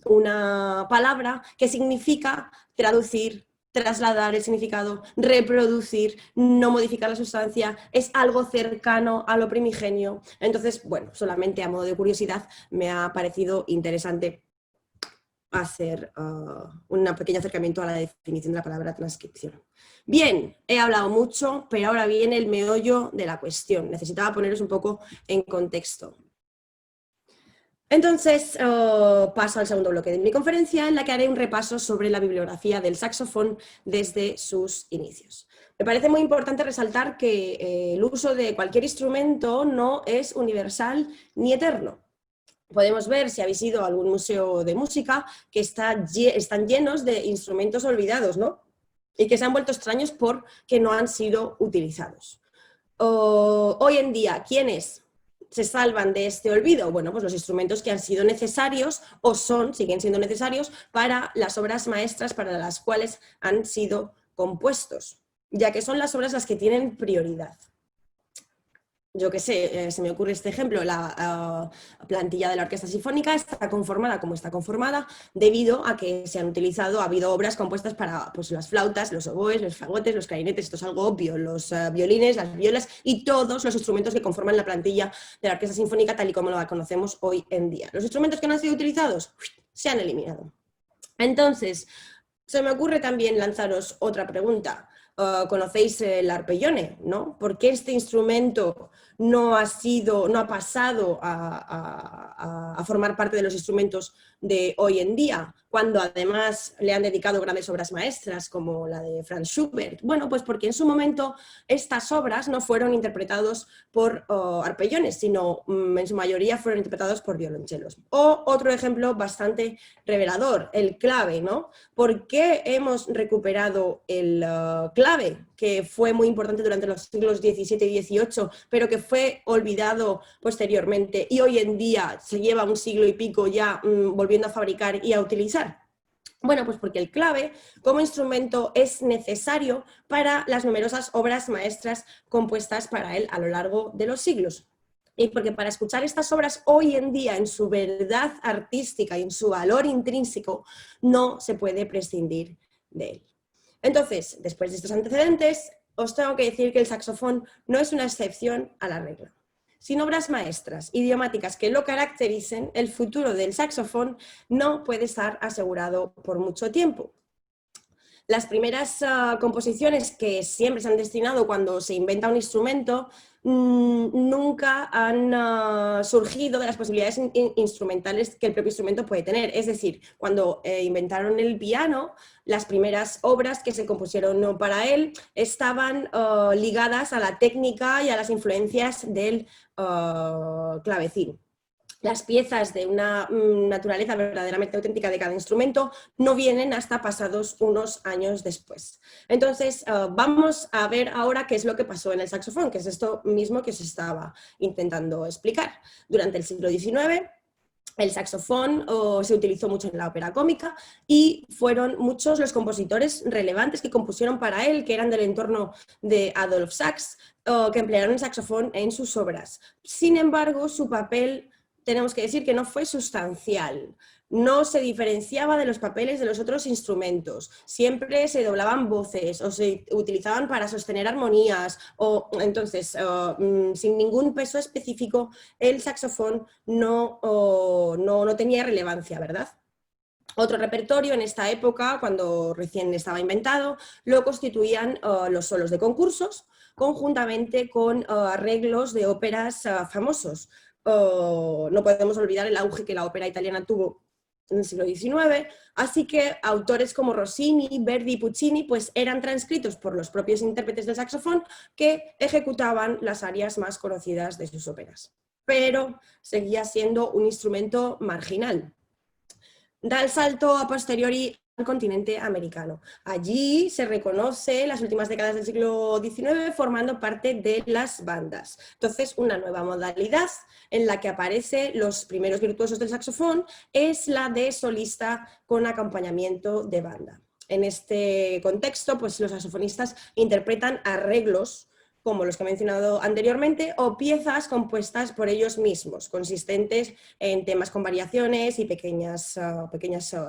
una palabra que significa traducir, trasladar el significado, reproducir, no modificar la sustancia, es algo cercano a lo primigenio. Entonces, bueno, solamente a modo de curiosidad me ha parecido interesante hacer un pequeño acercamiento a la definición de la palabra transcripción. Bien, he hablado mucho, pero ahora viene el meollo de la cuestión. Necesitaba poneros un poco en contexto. Entonces, paso al segundo bloque de mi conferencia, en la que haré un repaso sobre la bibliografía del saxofón desde sus inicios. Me parece muy importante resaltar que el uso de cualquier instrumento no es universal ni eterno. Podemos ver, si habéis ido a algún museo de música, que están llenos de instrumentos olvidados, ¿no? Y que se han vuelto extraños porque no han sido utilizados. Hoy en día, ¿quiénes se salvan de este olvido? Bueno, pues los instrumentos que han sido necesarios o siguen siendo necesarios para las obras maestras para las cuales han sido compuestos, ya que son las obras las que tienen prioridad. Yo qué sé, se me ocurre este ejemplo, la plantilla de la Orquesta Sinfónica está conformada como está conformada debido a que ha habido obras compuestas para pues, las flautas, los oboes, los fagotes, los clarinetes, esto es algo obvio, los violines, las violas y todos los instrumentos que conforman la plantilla de la Orquesta Sinfónica tal y como la conocemos hoy en día. Los instrumentos que no han sido utilizados se han eliminado. Entonces, se me ocurre también lanzaros otra pregunta. Conocéis el arpellone, ¿no? ¿Por qué este instrumento no ha pasado a formar parte de los instrumentos de hoy en día, cuando además le han dedicado grandes obras maestras como la de Franz Schubert? Bueno, pues porque en su momento estas obras no fueron interpretadas por arpellones, sino en su mayoría fueron interpretados por violonchelos. O otro ejemplo bastante revelador, el clave, ¿no? ¿Por qué hemos recuperado el clave, que fue muy importante durante los siglos XVII y XVIII, pero que fue olvidado posteriormente y hoy en día se lleva un siglo y pico ya volviendo a fabricar y a utilizar? Bueno, pues porque el clave como instrumento es necesario para las numerosas obras maestras compuestas para él a lo largo de los siglos. Y porque para escuchar estas obras hoy en día en su verdad artística y en su valor intrínseco no se puede prescindir de él. Entonces, después de estos antecedentes, os tengo que decir que el saxofón no es una excepción a la regla. Sin obras maestras idiomáticas que lo caractericen, el futuro del saxofón no puede estar asegurado por mucho tiempo. Las primeras composiciones que siempre se han destinado cuando se inventa un instrumento nunca han surgido de las posibilidades instrumentales que el propio instrumento puede tener. Es decir, cuando inventaron el piano, las primeras obras que se compusieron para él estaban ligadas a la técnica y a las influencias del clavecín. Las piezas de una naturaleza verdaderamente auténtica de cada instrumento no vienen hasta pasados unos años después. Entonces, vamos a ver ahora qué es lo que pasó en el saxofón, que es esto mismo que os estaba intentando explicar. Durante el siglo XIX, el saxofón se utilizó mucho en la ópera cómica y fueron muchos los compositores relevantes que compusieron para él, que eran del entorno de Adolphe Sax, que emplearon el saxofón en sus obras. Sin embargo, su papel, tenemos que decir que no fue sustancial. no se diferenciaba de los papeles de los otros instrumentos, siempre se doblaban voces o se utilizaban para sostener armonías, o entonces sin ningún peso específico el saxofón no tenía relevancia, ¿verdad? Otro repertorio en esta época, cuando recién estaba inventado, lo constituían los solos de concursos, conjuntamente con arreglos de óperas famosos. No podemos olvidar el auge que la ópera italiana tuvo en el siglo XIX, así que autores como Rossini, Verdi y Puccini pues eran transcritos por los propios intérpretes del saxofón que ejecutaban las arias más conocidas de sus óperas. Pero seguía siendo un instrumento marginal. Da el salto a posteriori al continente americano. Allí se reconoce las últimas décadas del siglo XIX formando parte de las bandas. Entonces, una nueva modalidad en la que aparecen los primeros virtuosos del saxofón es la de solista con acompañamiento de banda. En este contexto, pues los saxofonistas interpretan arreglos como los que he mencionado anteriormente, o piezas compuestas por ellos mismos, consistentes en temas con variaciones y pequeñas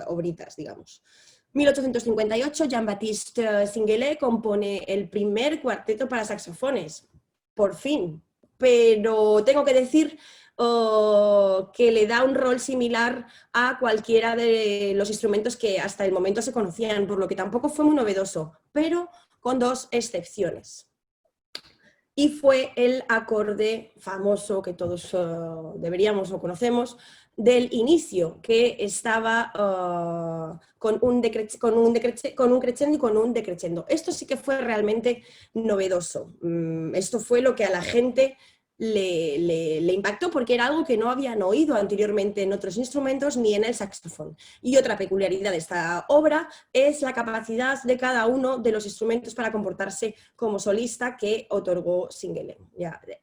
obritas, digamos. 1858, Jean-Baptiste Singuelet compone el primer cuarteto para saxofones, por fin, pero tengo que decir que le da un rol similar a cualquiera de los instrumentos que hasta el momento se conocían, por lo que tampoco fue muy novedoso, pero con dos excepciones. Y fue el acorde famoso que todos deberíamos o conocemos del inicio, que estaba con un crescendo y con un decrescendo. Esto sí que fue realmente novedoso. Esto fue lo que a la gente le impactó, porque era algo que no habían oído anteriormente en otros instrumentos ni en el saxofón. Y otra peculiaridad de esta obra es la capacidad de cada uno de los instrumentos para comportarse como solista que otorgó Singuelet.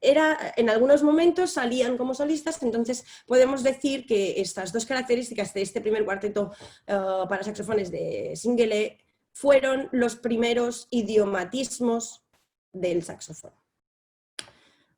En algunos momentos salían como solistas, entonces podemos decir que estas dos características de este primer cuarteto para saxofones de Singuelet fueron los primeros idiomatismos del saxofón.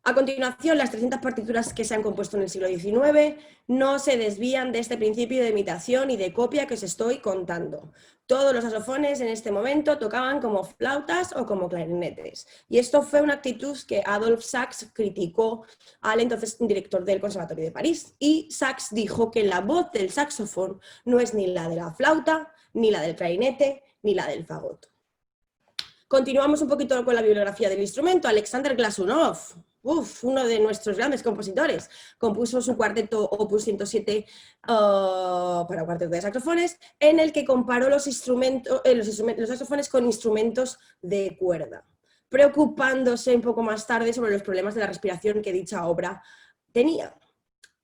A continuación, las 300 partituras que se han compuesto en el siglo XIX no se desvían de este principio de imitación y de copia que os estoy contando. Todos los saxofones en este momento tocaban como flautas o como clarinetes. Y esto fue una actitud que Adolphe Sax criticó al entonces director del Conservatorio de París. Y Sax dijo que la voz del saxofón no es ni la de la flauta, ni la del clarinete, ni la del fagot. Continuamos un poquito con la bibliografía del instrumento. Alexander Glazunov, uno de nuestros grandes compositores, compuso su cuarteto Opus 107 para cuarteto de saxofones, en el que comparó los saxofones con instrumentos de cuerda, preocupándose un poco más tarde sobre los problemas de la respiración que dicha obra tenía.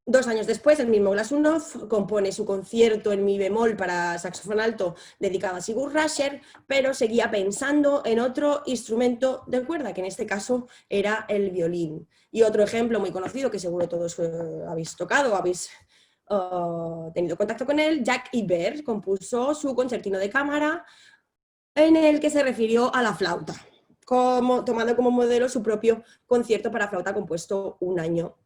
2 años después, el mismo Glazunov compone su concierto en mi bemol para saxofón alto dedicado a Sigurd Rascher, pero seguía pensando en otro instrumento de cuerda, que en este caso era el violín. Y otro ejemplo muy conocido, que seguro todos habéis tocado, habéis tenido contacto con él, Jacques Ibert compuso su concertino de cámara, en el que se refirió a la flauta, tomando como modelo su propio concierto para flauta compuesto 1 año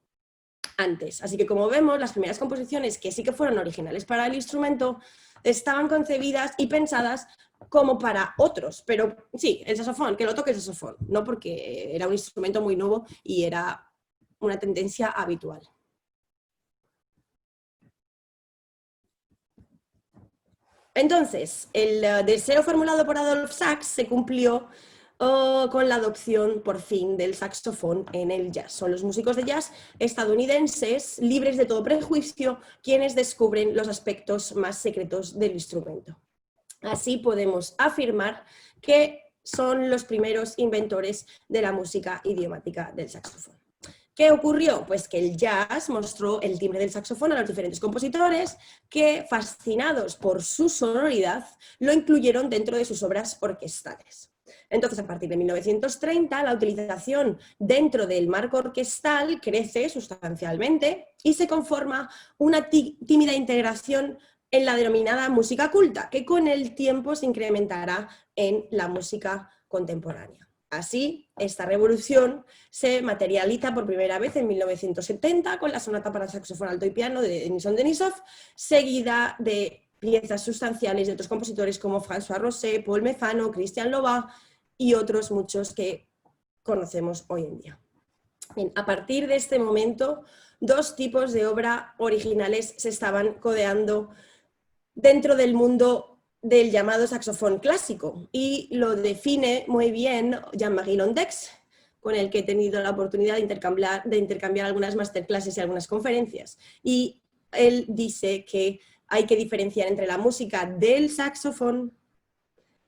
antes. Así que, como vemos, las primeras composiciones que sí que fueron originales para el instrumento estaban concebidas y pensadas como para otros, pero sí, el saxofón, que lo toque el saxofón, no porque era un instrumento muy nuevo y era una tendencia habitual. Entonces, el deseo formulado por Adolphe Sax se cumplió con la adopción por fin del saxofón en el jazz. Son los músicos de jazz estadounidenses, libres de todo prejuicio, quienes descubren los aspectos más secretos del instrumento. Así podemos afirmar que son los primeros inventores de la música idiomática del saxofón. ¿Qué ocurrió? Pues que el jazz mostró el timbre del saxofón a los diferentes compositores que, fascinados por su sonoridad, lo incluyeron dentro de sus obras orquestales. Entonces, a partir de 1930, la utilización dentro del marco orquestal crece sustancialmente y se conforma una tímida integración en la denominada música culta, que con el tiempo se incrementará en la música contemporánea. Así, esta revolución se materializa por primera vez en 1970 con la sonata para saxofón alto y piano de Denison Denisov, seguida de piezas sustanciales de otros compositores como François Rosset, Paul Mefano, Christian Loba y otros muchos que conocemos hoy en día. Bien, a partir de este momento, dos tipos de obra originales se estaban codeando dentro del mundo del llamado saxofón clásico, y lo define muy bien Jean-Marie Londex, con el que he tenido la oportunidad de intercambiar algunas masterclasses y algunas conferencias. Y él dice que hay que diferenciar entre la música del saxofón,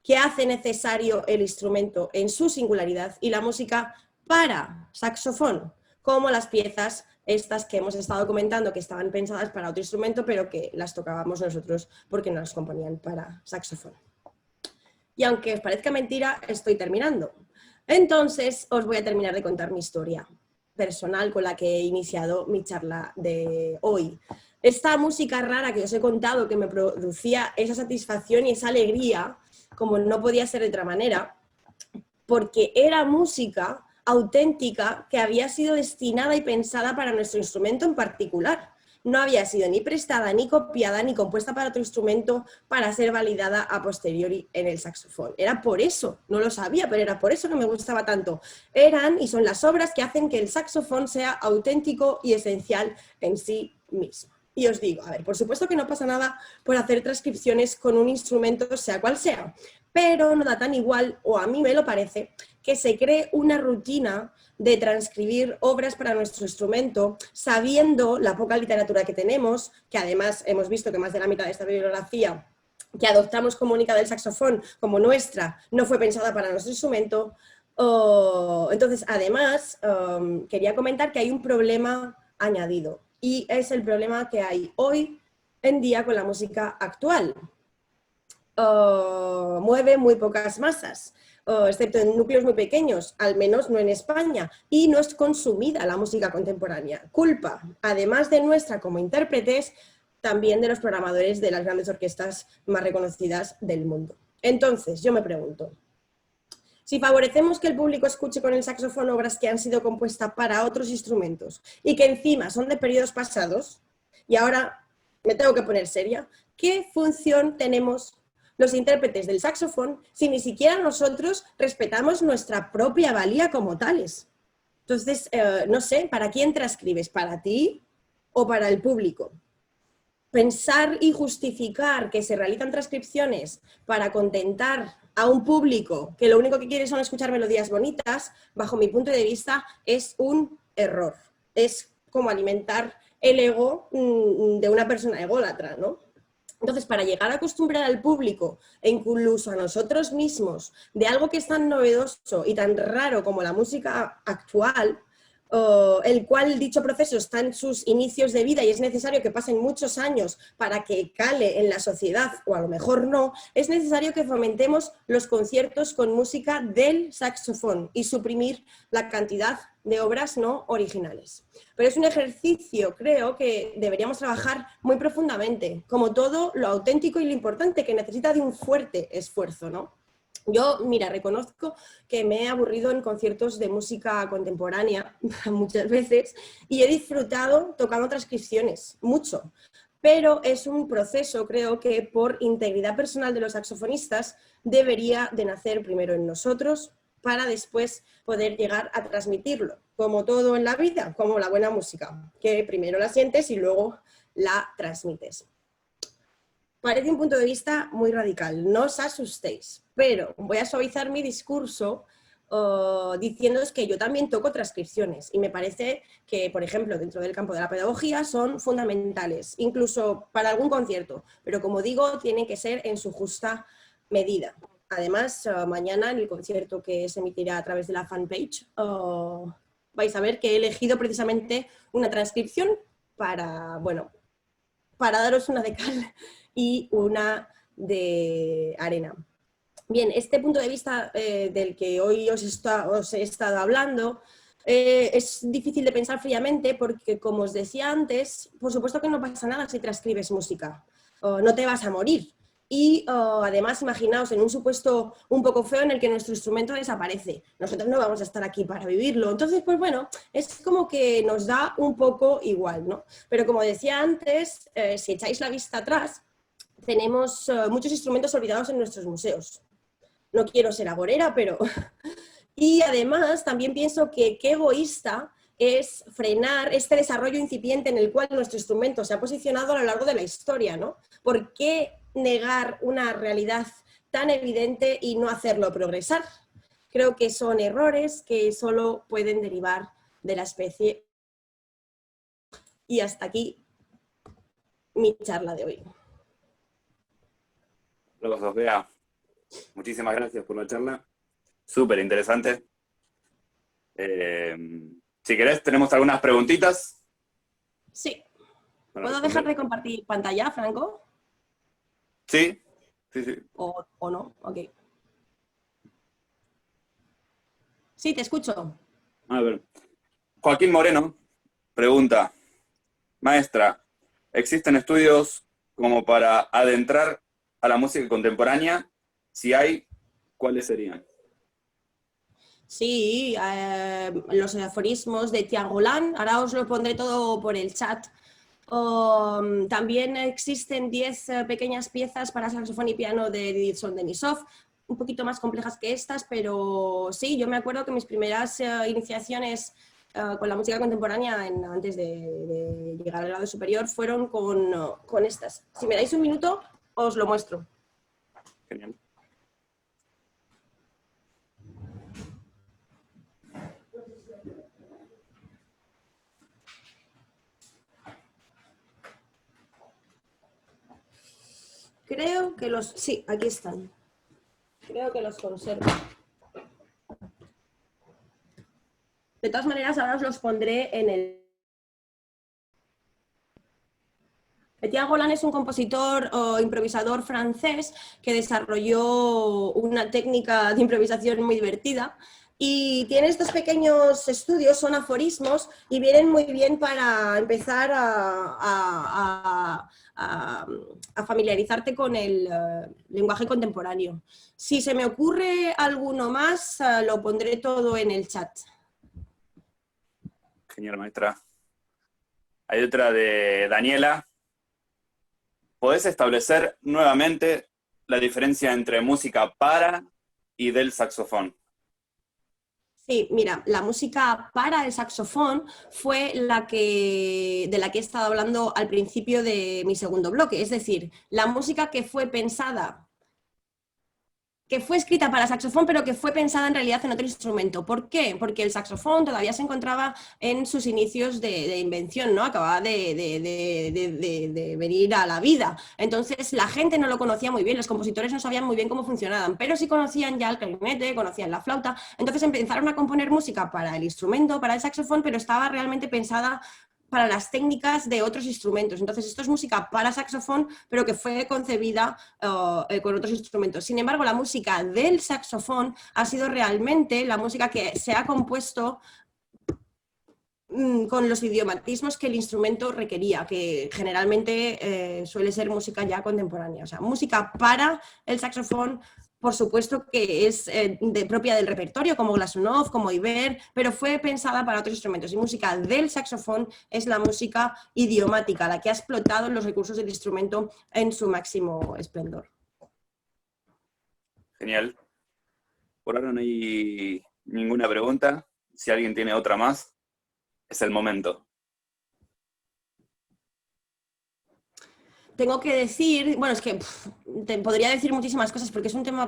que hace necesario el instrumento en su singularidad, y la música para saxofón, como las piezas estas que hemos estado comentando, que estaban pensadas para otro instrumento, pero que las tocábamos nosotros porque no las componían para saxofón. Y aunque os parezca mentira, estoy terminando. Entonces, os voy a terminar de contar mi historia personal con la que he iniciado mi charla de hoy. Esta música rara que os he contado, que me producía esa satisfacción y esa alegría, como no podía ser de otra manera, porque era música auténtica que había sido destinada y pensada para nuestro instrumento en particular. No había sido ni prestada, ni copiada, ni compuesta para otro instrumento para ser validada a posteriori en el saxofón. Era por eso, no lo sabía, pero era por eso que me gustaba tanto. Eran y son las obras que hacen que el saxofón sea auténtico y esencial en sí mismo. Y os digo, a ver, por supuesto que no pasa nada por hacer transcripciones con un instrumento, sea cual sea, pero no da tan igual, o a mí me lo parece, que se cree una rutina de transcribir obras para nuestro instrumento, sabiendo la poca literatura que tenemos, que además hemos visto que más de la mitad de esta bibliografía que adoptamos como única del saxofón, como nuestra, no fue pensada para nuestro instrumento. Entonces, además, quería comentar que hay un problema añadido, y es el problema que hay hoy en día con la música actual. Mueve muy pocas masas, excepto en núcleos muy pequeños, al menos no en España, y no es consumida la música contemporánea. Culpa, además de nuestra como intérpretes, también de los programadores de las grandes orquestas más reconocidas del mundo. Entonces, yo me pregunto, si favorecemos que el público escuche con el saxofón obras que han sido compuestas para otros instrumentos y que encima son de periodos pasados, y ahora me tengo que poner seria, ¿qué función tenemos los intérpretes del saxofón si ni siquiera nosotros respetamos nuestra propia valía como tales? Entonces, no sé, ¿para quién transcribes? ¿Para ti o para el público? Pensar y justificar que se realizan transcripciones para contentar a un público que lo único que quiere son escuchar melodías bonitas, bajo mi punto de vista, es un error. Es como alimentar el ego de una persona ególatra, ¿no? Entonces, para llegar a acostumbrar al público e incluso a nosotros mismos de algo que es tan novedoso y tan raro como la música actual, el cual dicho proceso está en sus inicios de vida y es necesario que pasen muchos años para que cale en la sociedad, o a lo mejor no, es necesario que fomentemos los conciertos con música del saxofón y suprimir la cantidad de obras no originales. Pero es un ejercicio, creo, que deberíamos trabajar muy profundamente, como todo lo auténtico y lo importante, que necesita de un fuerte esfuerzo, ¿no? Yo, mira, reconozco que me he aburrido en conciertos de música contemporánea muchas veces y he disfrutado tocando transcripciones, mucho. Pero es un proceso, creo que por integridad personal de los saxofonistas debería de nacer primero en nosotros para después poder llegar a transmitirlo, como todo en la vida, como la buena música, que primero la sientes y luego la transmites. Parece un punto de vista muy radical, no os asustéis, pero voy a suavizar mi discurso diciéndoos que yo también toco transcripciones y me parece que, por ejemplo, dentro del campo de la pedagogía son fundamentales, incluso para algún concierto, pero como digo, tienen que ser en su justa medida. Además, mañana en el concierto que se emitirá a través de la fanpage, vais a ver que he elegido precisamente una transcripción para, bueno, para daros una de cal y una de arena. Bien, este punto de vista del que hoy os he estado hablando es difícil de pensar fríamente porque, como os decía antes, por supuesto que no pasa nada si transcribes música, no te vas a morir. y además imaginaos en un supuesto un poco feo en el que nuestro instrumento desaparece. Nosotros no vamos a estar aquí para vivirlo. Entonces, pues bueno, es como que nos da un poco igual, ¿no? Pero como decía antes, si echáis la vista atrás, tenemos muchos instrumentos olvidados en nuestros museos. No quiero ser agorera, pero... Y además también pienso que qué egoísta es frenar este desarrollo incipiente en el cual nuestro instrumento se ha posicionado a lo largo de la historia, ¿no? ¿Por qué negar una realidad tan evidente y no hacerlo progresar? Creo que son errores que solo pueden derivar de la especie. Y hasta aquí mi charla de hoy. Luego, Bea, muchísimas gracias por la charla. Súper interesante. Si querés, tenemos algunas preguntitas. Sí. Para ¿Puedo responder. dejar de compartir pantalla, Franco? Sí, sí, sí. ¿O no? Ok. Sí, te escucho. A ver. Joaquín Moreno pregunta, maestra, ¿existen estudios como para adentrar a la música contemporánea? Si hay, ¿cuáles serían? Sí, los aforismos de Tiago Lan, ahora os lo pondré todo por el chat. También existen 10 pequeñas piezas para saxofón y piano de Edison Denisov, un poquito más complejas que estas, pero sí, yo me acuerdo que mis primeras iniciaciones con la música contemporánea antes de llegar al grado superior fueron con estas. Si me dais un minuto, os lo muestro. Genial. Creo que los... Sí, aquí están. Creo que los conservo. De todas maneras, ahora os los pondré en el... Etienne Golan es un compositor o improvisador francés que desarrolló una técnica de improvisación muy divertida y tiene estos pequeños estudios, son aforismos y vienen muy bien para empezar a familiarizarte con el lenguaje contemporáneo. Si se me ocurre alguno más, lo pondré todo en el chat. Genial, maestra. Hay otra de Daniela. ¿Podés establecer nuevamente la diferencia entre música para y del saxofón? Sí, mira, la música para el saxofón fue de la que he estado hablando al principio de mi segundo bloque, es decir, la música que fue pensada, que fue escrita para saxofón, pero que fue pensada en realidad en otro instrumento. ¿Por qué? Porque el saxofón todavía se encontraba en sus inicios de invención, ¿no? Acababa de venir a la vida. Entonces la gente no lo conocía muy bien, los compositores no sabían muy bien cómo funcionaban, pero sí conocían ya el clarinete, conocían la flauta. Entonces empezaron a componer música para el instrumento, para el saxofón, pero estaba realmente pensada para las técnicas de otros instrumentos. Entonces, esto es música para saxofón, pero que fue concebida con otros instrumentos. Sin embargo, la música del saxofón ha sido realmente la música que se ha compuesto con los idiomatismos que el instrumento requería, que generalmente suele ser música ya contemporánea. O sea, música para el saxofón, por supuesto que es propia del repertorio, como Glazunov, como Iber, pero fue pensada para otros instrumentos. Y música del saxofón es la música idiomática, la que ha explotado los recursos del instrumento en su máximo esplendor. Genial. Por ahora no hay ninguna pregunta. Si alguien tiene otra más, es el momento. Tengo que decir, bueno, es que te podría decir muchísimas cosas porque es un tema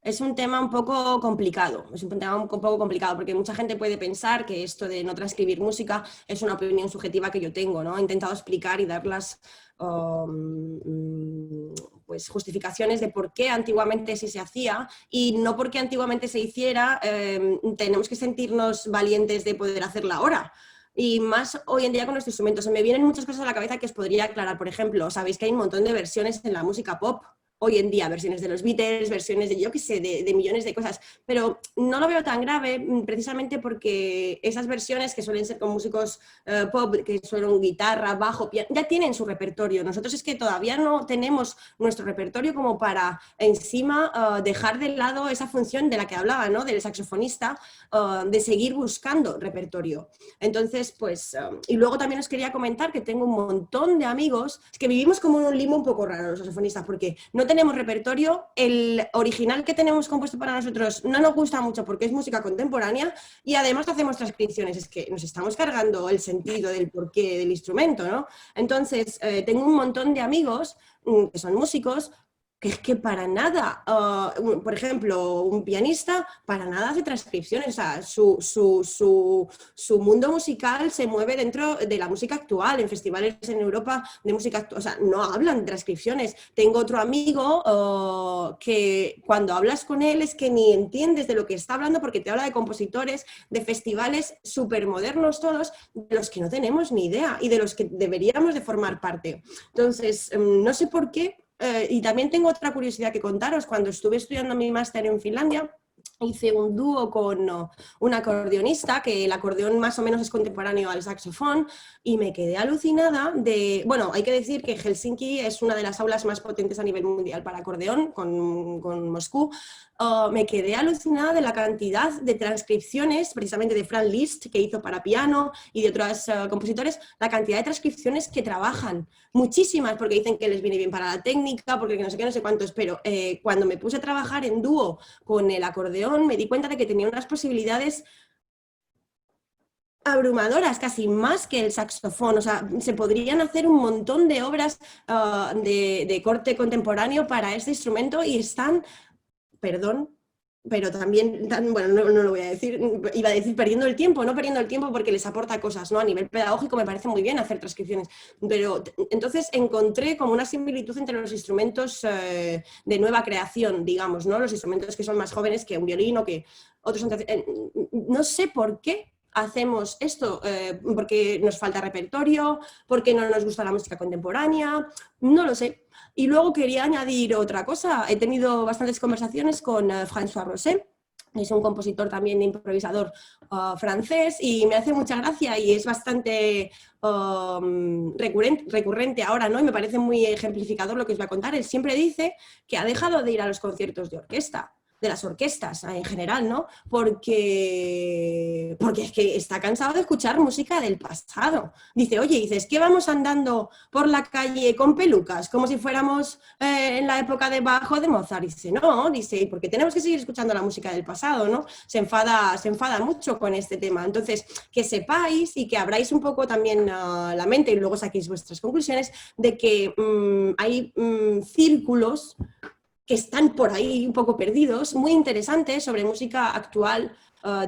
es un tema un poco complicado, porque mucha gente puede pensar que esto de no transcribir música es una opinión subjetiva que yo tengo, ¿no? He intentado explicar y dar las pues, justificaciones de por qué antiguamente sí se hacía y no porque antiguamente se hiciera tenemos que sentirnos valientes de poder hacerla ahora. Y más hoy en día con los instrumentos. Se me vienen muchas cosas a la cabeza que os podría aclarar. Por ejemplo, sabéis que hay un montón de versiones en la música pop hoy en día, versiones de los Beatles, versiones de yo qué sé, de millones de cosas, pero no lo veo tan grave precisamente porque esas versiones que suelen ser con músicos pop, que suelen guitarra, bajo, piano, ya tienen su repertorio. Nosotros es que todavía no tenemos nuestro repertorio como para encima dejar de lado esa función de la que hablaba, ¿no? Del saxofonista, de seguir buscando repertorio. Entonces, pues, y luego también os quería comentar que tengo un montón de amigos, es que vivimos como en un limbo un poco raro los saxofonistas, porque no tenemos repertorio, el original que tenemos compuesto para nosotros no nos gusta mucho porque es música contemporánea y además hacemos transcripciones, es que nos estamos cargando el sentido del porqué del instrumento, ¿no? Entonces, tengo un montón de amigos que son músicos, que es que para nada, por ejemplo, un pianista para nada hace transcripciones, o sea, su mundo musical se mueve dentro de la música actual, en festivales en Europa de música actual, o sea, no hablan de transcripciones. Tengo otro amigo que cuando hablas con él es que ni entiendes de lo que está hablando porque te habla de compositores, de festivales súper modernos todos, de los que no tenemos ni idea y de los que deberíamos de formar parte. Entonces, no sé por qué. Y también tengo otra curiosidad que contaros. Cuando estuve estudiando mi máster en Finlandia, hice un dúo con un acordeonista, que el acordeón más o menos es contemporáneo al saxofón, y me quedé alucinada de... Bueno, hay que decir que Helsinki es una de las aulas más potentes a nivel mundial para acordeón, con Moscú. Me quedé alucinada de la cantidad de transcripciones, precisamente de Franz Liszt, que hizo para piano, y de otros compositores, la cantidad de transcripciones que trabajan. Muchísimas, porque dicen que les viene bien para la técnica, porque no sé qué, no sé cuántos, pero cuando me puse a trabajar en dúo con el acordeón, me di cuenta de que tenía unas posibilidades abrumadoras, casi más que el saxofón. O sea, se podrían hacer un montón de obras de corte contemporáneo para este instrumento y están, perdón, pero también, bueno, no lo voy a decir, iba a decir perdiendo el tiempo, no perdiendo el tiempo porque les aporta cosas, ¿no? A nivel pedagógico me parece muy bien hacer transcripciones, pero entonces encontré como una similitud entre los instrumentos de nueva creación, digamos, ¿no? Los instrumentos que son más jóvenes que un violín o que otros... no sé por qué hacemos esto, porque nos falta repertorio, porque no nos gusta la música contemporánea, no lo sé. Y luego quería añadir otra cosa. He tenido bastantes conversaciones con François Roset, que es un compositor también improvisador francés, y me hace mucha gracia y es bastante recurrente ahora, ¿no? Y me parece muy ejemplificador lo que os voy a contar. Él siempre dice que ha dejado de ir a los conciertos de orquesta, de las orquestas en general, ¿no? Porque es que está cansado de escuchar música del pasado. Dice, oye, dices, ¿qué vamos andando por la calle con pelucas? Como si fuéramos en la época de Bach o de Mozart. Dice, no, dice, porque tenemos que seguir escuchando la música del pasado, ¿no? Se enfada mucho con este tema. Entonces, que sepáis y que abráis un poco también la mente y luego saquéis vuestras conclusiones de que hay círculos que están por ahí un poco perdidos, muy interesantes sobre música actual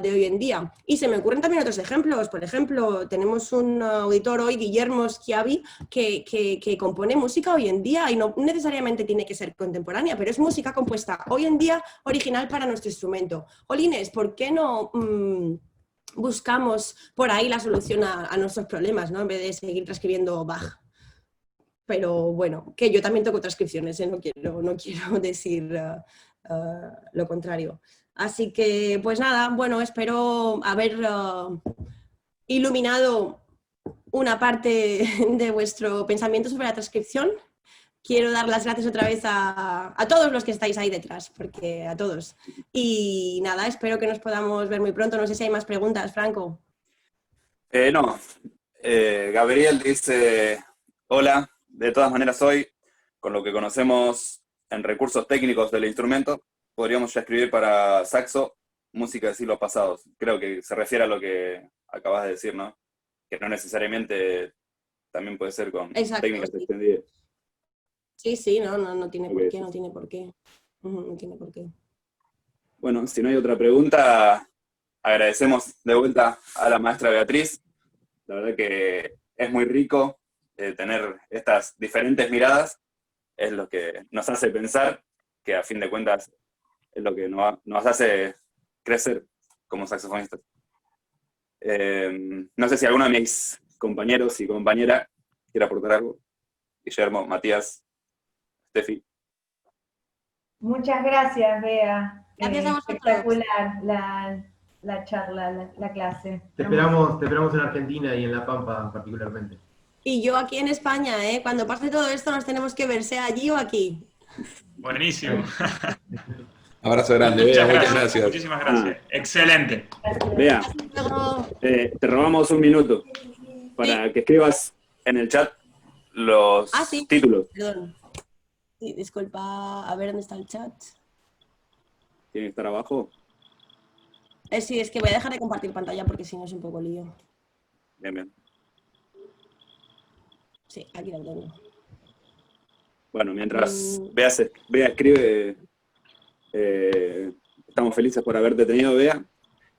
de hoy en día. Y se me ocurren también otros ejemplos. Por ejemplo, tenemos un auditor hoy, Guillermo Schiavi, que compone música hoy en día y no necesariamente tiene que ser contemporánea, pero es música compuesta hoy en día, original para nuestro instrumento. Jolines, ¿por qué no buscamos por ahí la solución a nuestros problemas, ¿no? En vez de seguir transcribiendo Bach? Pero bueno, que yo también toco transcripciones, no quiero decir lo contrario. Así que, pues nada, bueno, espero haber iluminado una parte de vuestro pensamiento sobre la transcripción. Quiero dar las gracias otra vez a todos los que estáis ahí detrás, porque a todos. Y nada, espero que nos podamos ver muy pronto. No sé si hay más preguntas, Franco. No. Gabriel dice, hola. De todas maneras, hoy, con lo que conocemos en recursos técnicos del instrumento, podríamos ya escribir para saxo música de siglos pasados. Creo que se refiere a lo que acabas de decir, ¿no? Que no necesariamente también puede ser con técnicas extendidas. Sí, no tiene por qué, no tiene por qué. No tiene por qué. Bueno, si no hay otra pregunta, agradecemos de vuelta a la maestra Beatriz. La verdad que es muy rico tener estas diferentes miradas, es lo que nos hace pensar, que a fin de cuentas es lo que nos hace crecer como saxofonistas. No sé si alguno de mis compañeros y compañeras quiere aportar algo. Guillermo, Matías, Steffi. Muchas gracias, Bea. Gracias a vosotros. Espectacular la charla, la clase. Te esperamos en Argentina y en La Pampa particularmente. Y yo aquí en España, ¿eh? Cuando pase todo esto nos tenemos que ver, sea allí o aquí. Buenísimo. Abrazo grande, Bea, muchas gracias. Muchísimas gracias. Excelente. Bea, Hasta luego. te robamos un minuto para que escribas en el chat los Sí. títulos. Perdón. Sí, disculpa, a ver dónde está el chat. Tiene que estar abajo. Sí, es que voy a dejar de compartir pantalla porque si no es un poco lío. Bien, bien. Sí, aquí lo tengo. Bueno, mientras Bea escribe, estamos felices por haberte tenido, Bea,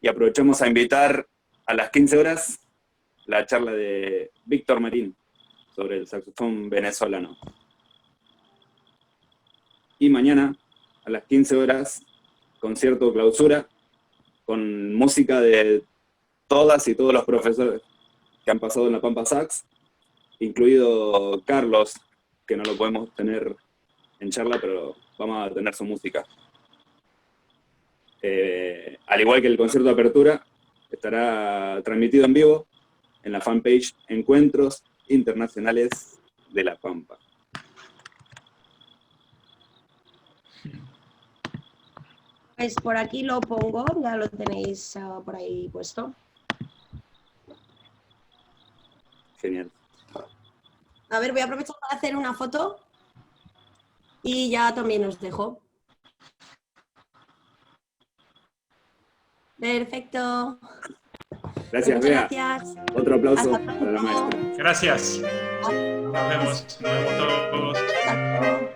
y aprovechamos a invitar a las 15 horas la charla de Víctor Marín sobre el saxofón venezolano. Y mañana, a las 15 horas, concierto clausura con música de todas y todos los profesores que han pasado en la Pampa Sax, incluido Carlos, que no lo podemos tener en charla, pero vamos a tener su música. Al igual que el concierto de apertura, estará transmitido en vivo en la fanpage Encuentros Internacionales de La Pampa. Pues por aquí lo pongo, ya lo tenéis por ahí puesto. Genial. A ver, voy a aprovechar para hacer una foto y ya también os dejo. Perfecto. Gracias, Muchas Bea. gracias. Otro aplauso Hasta para la pronto. maestra. Gracias. Nos vemos todos. Hasta luego.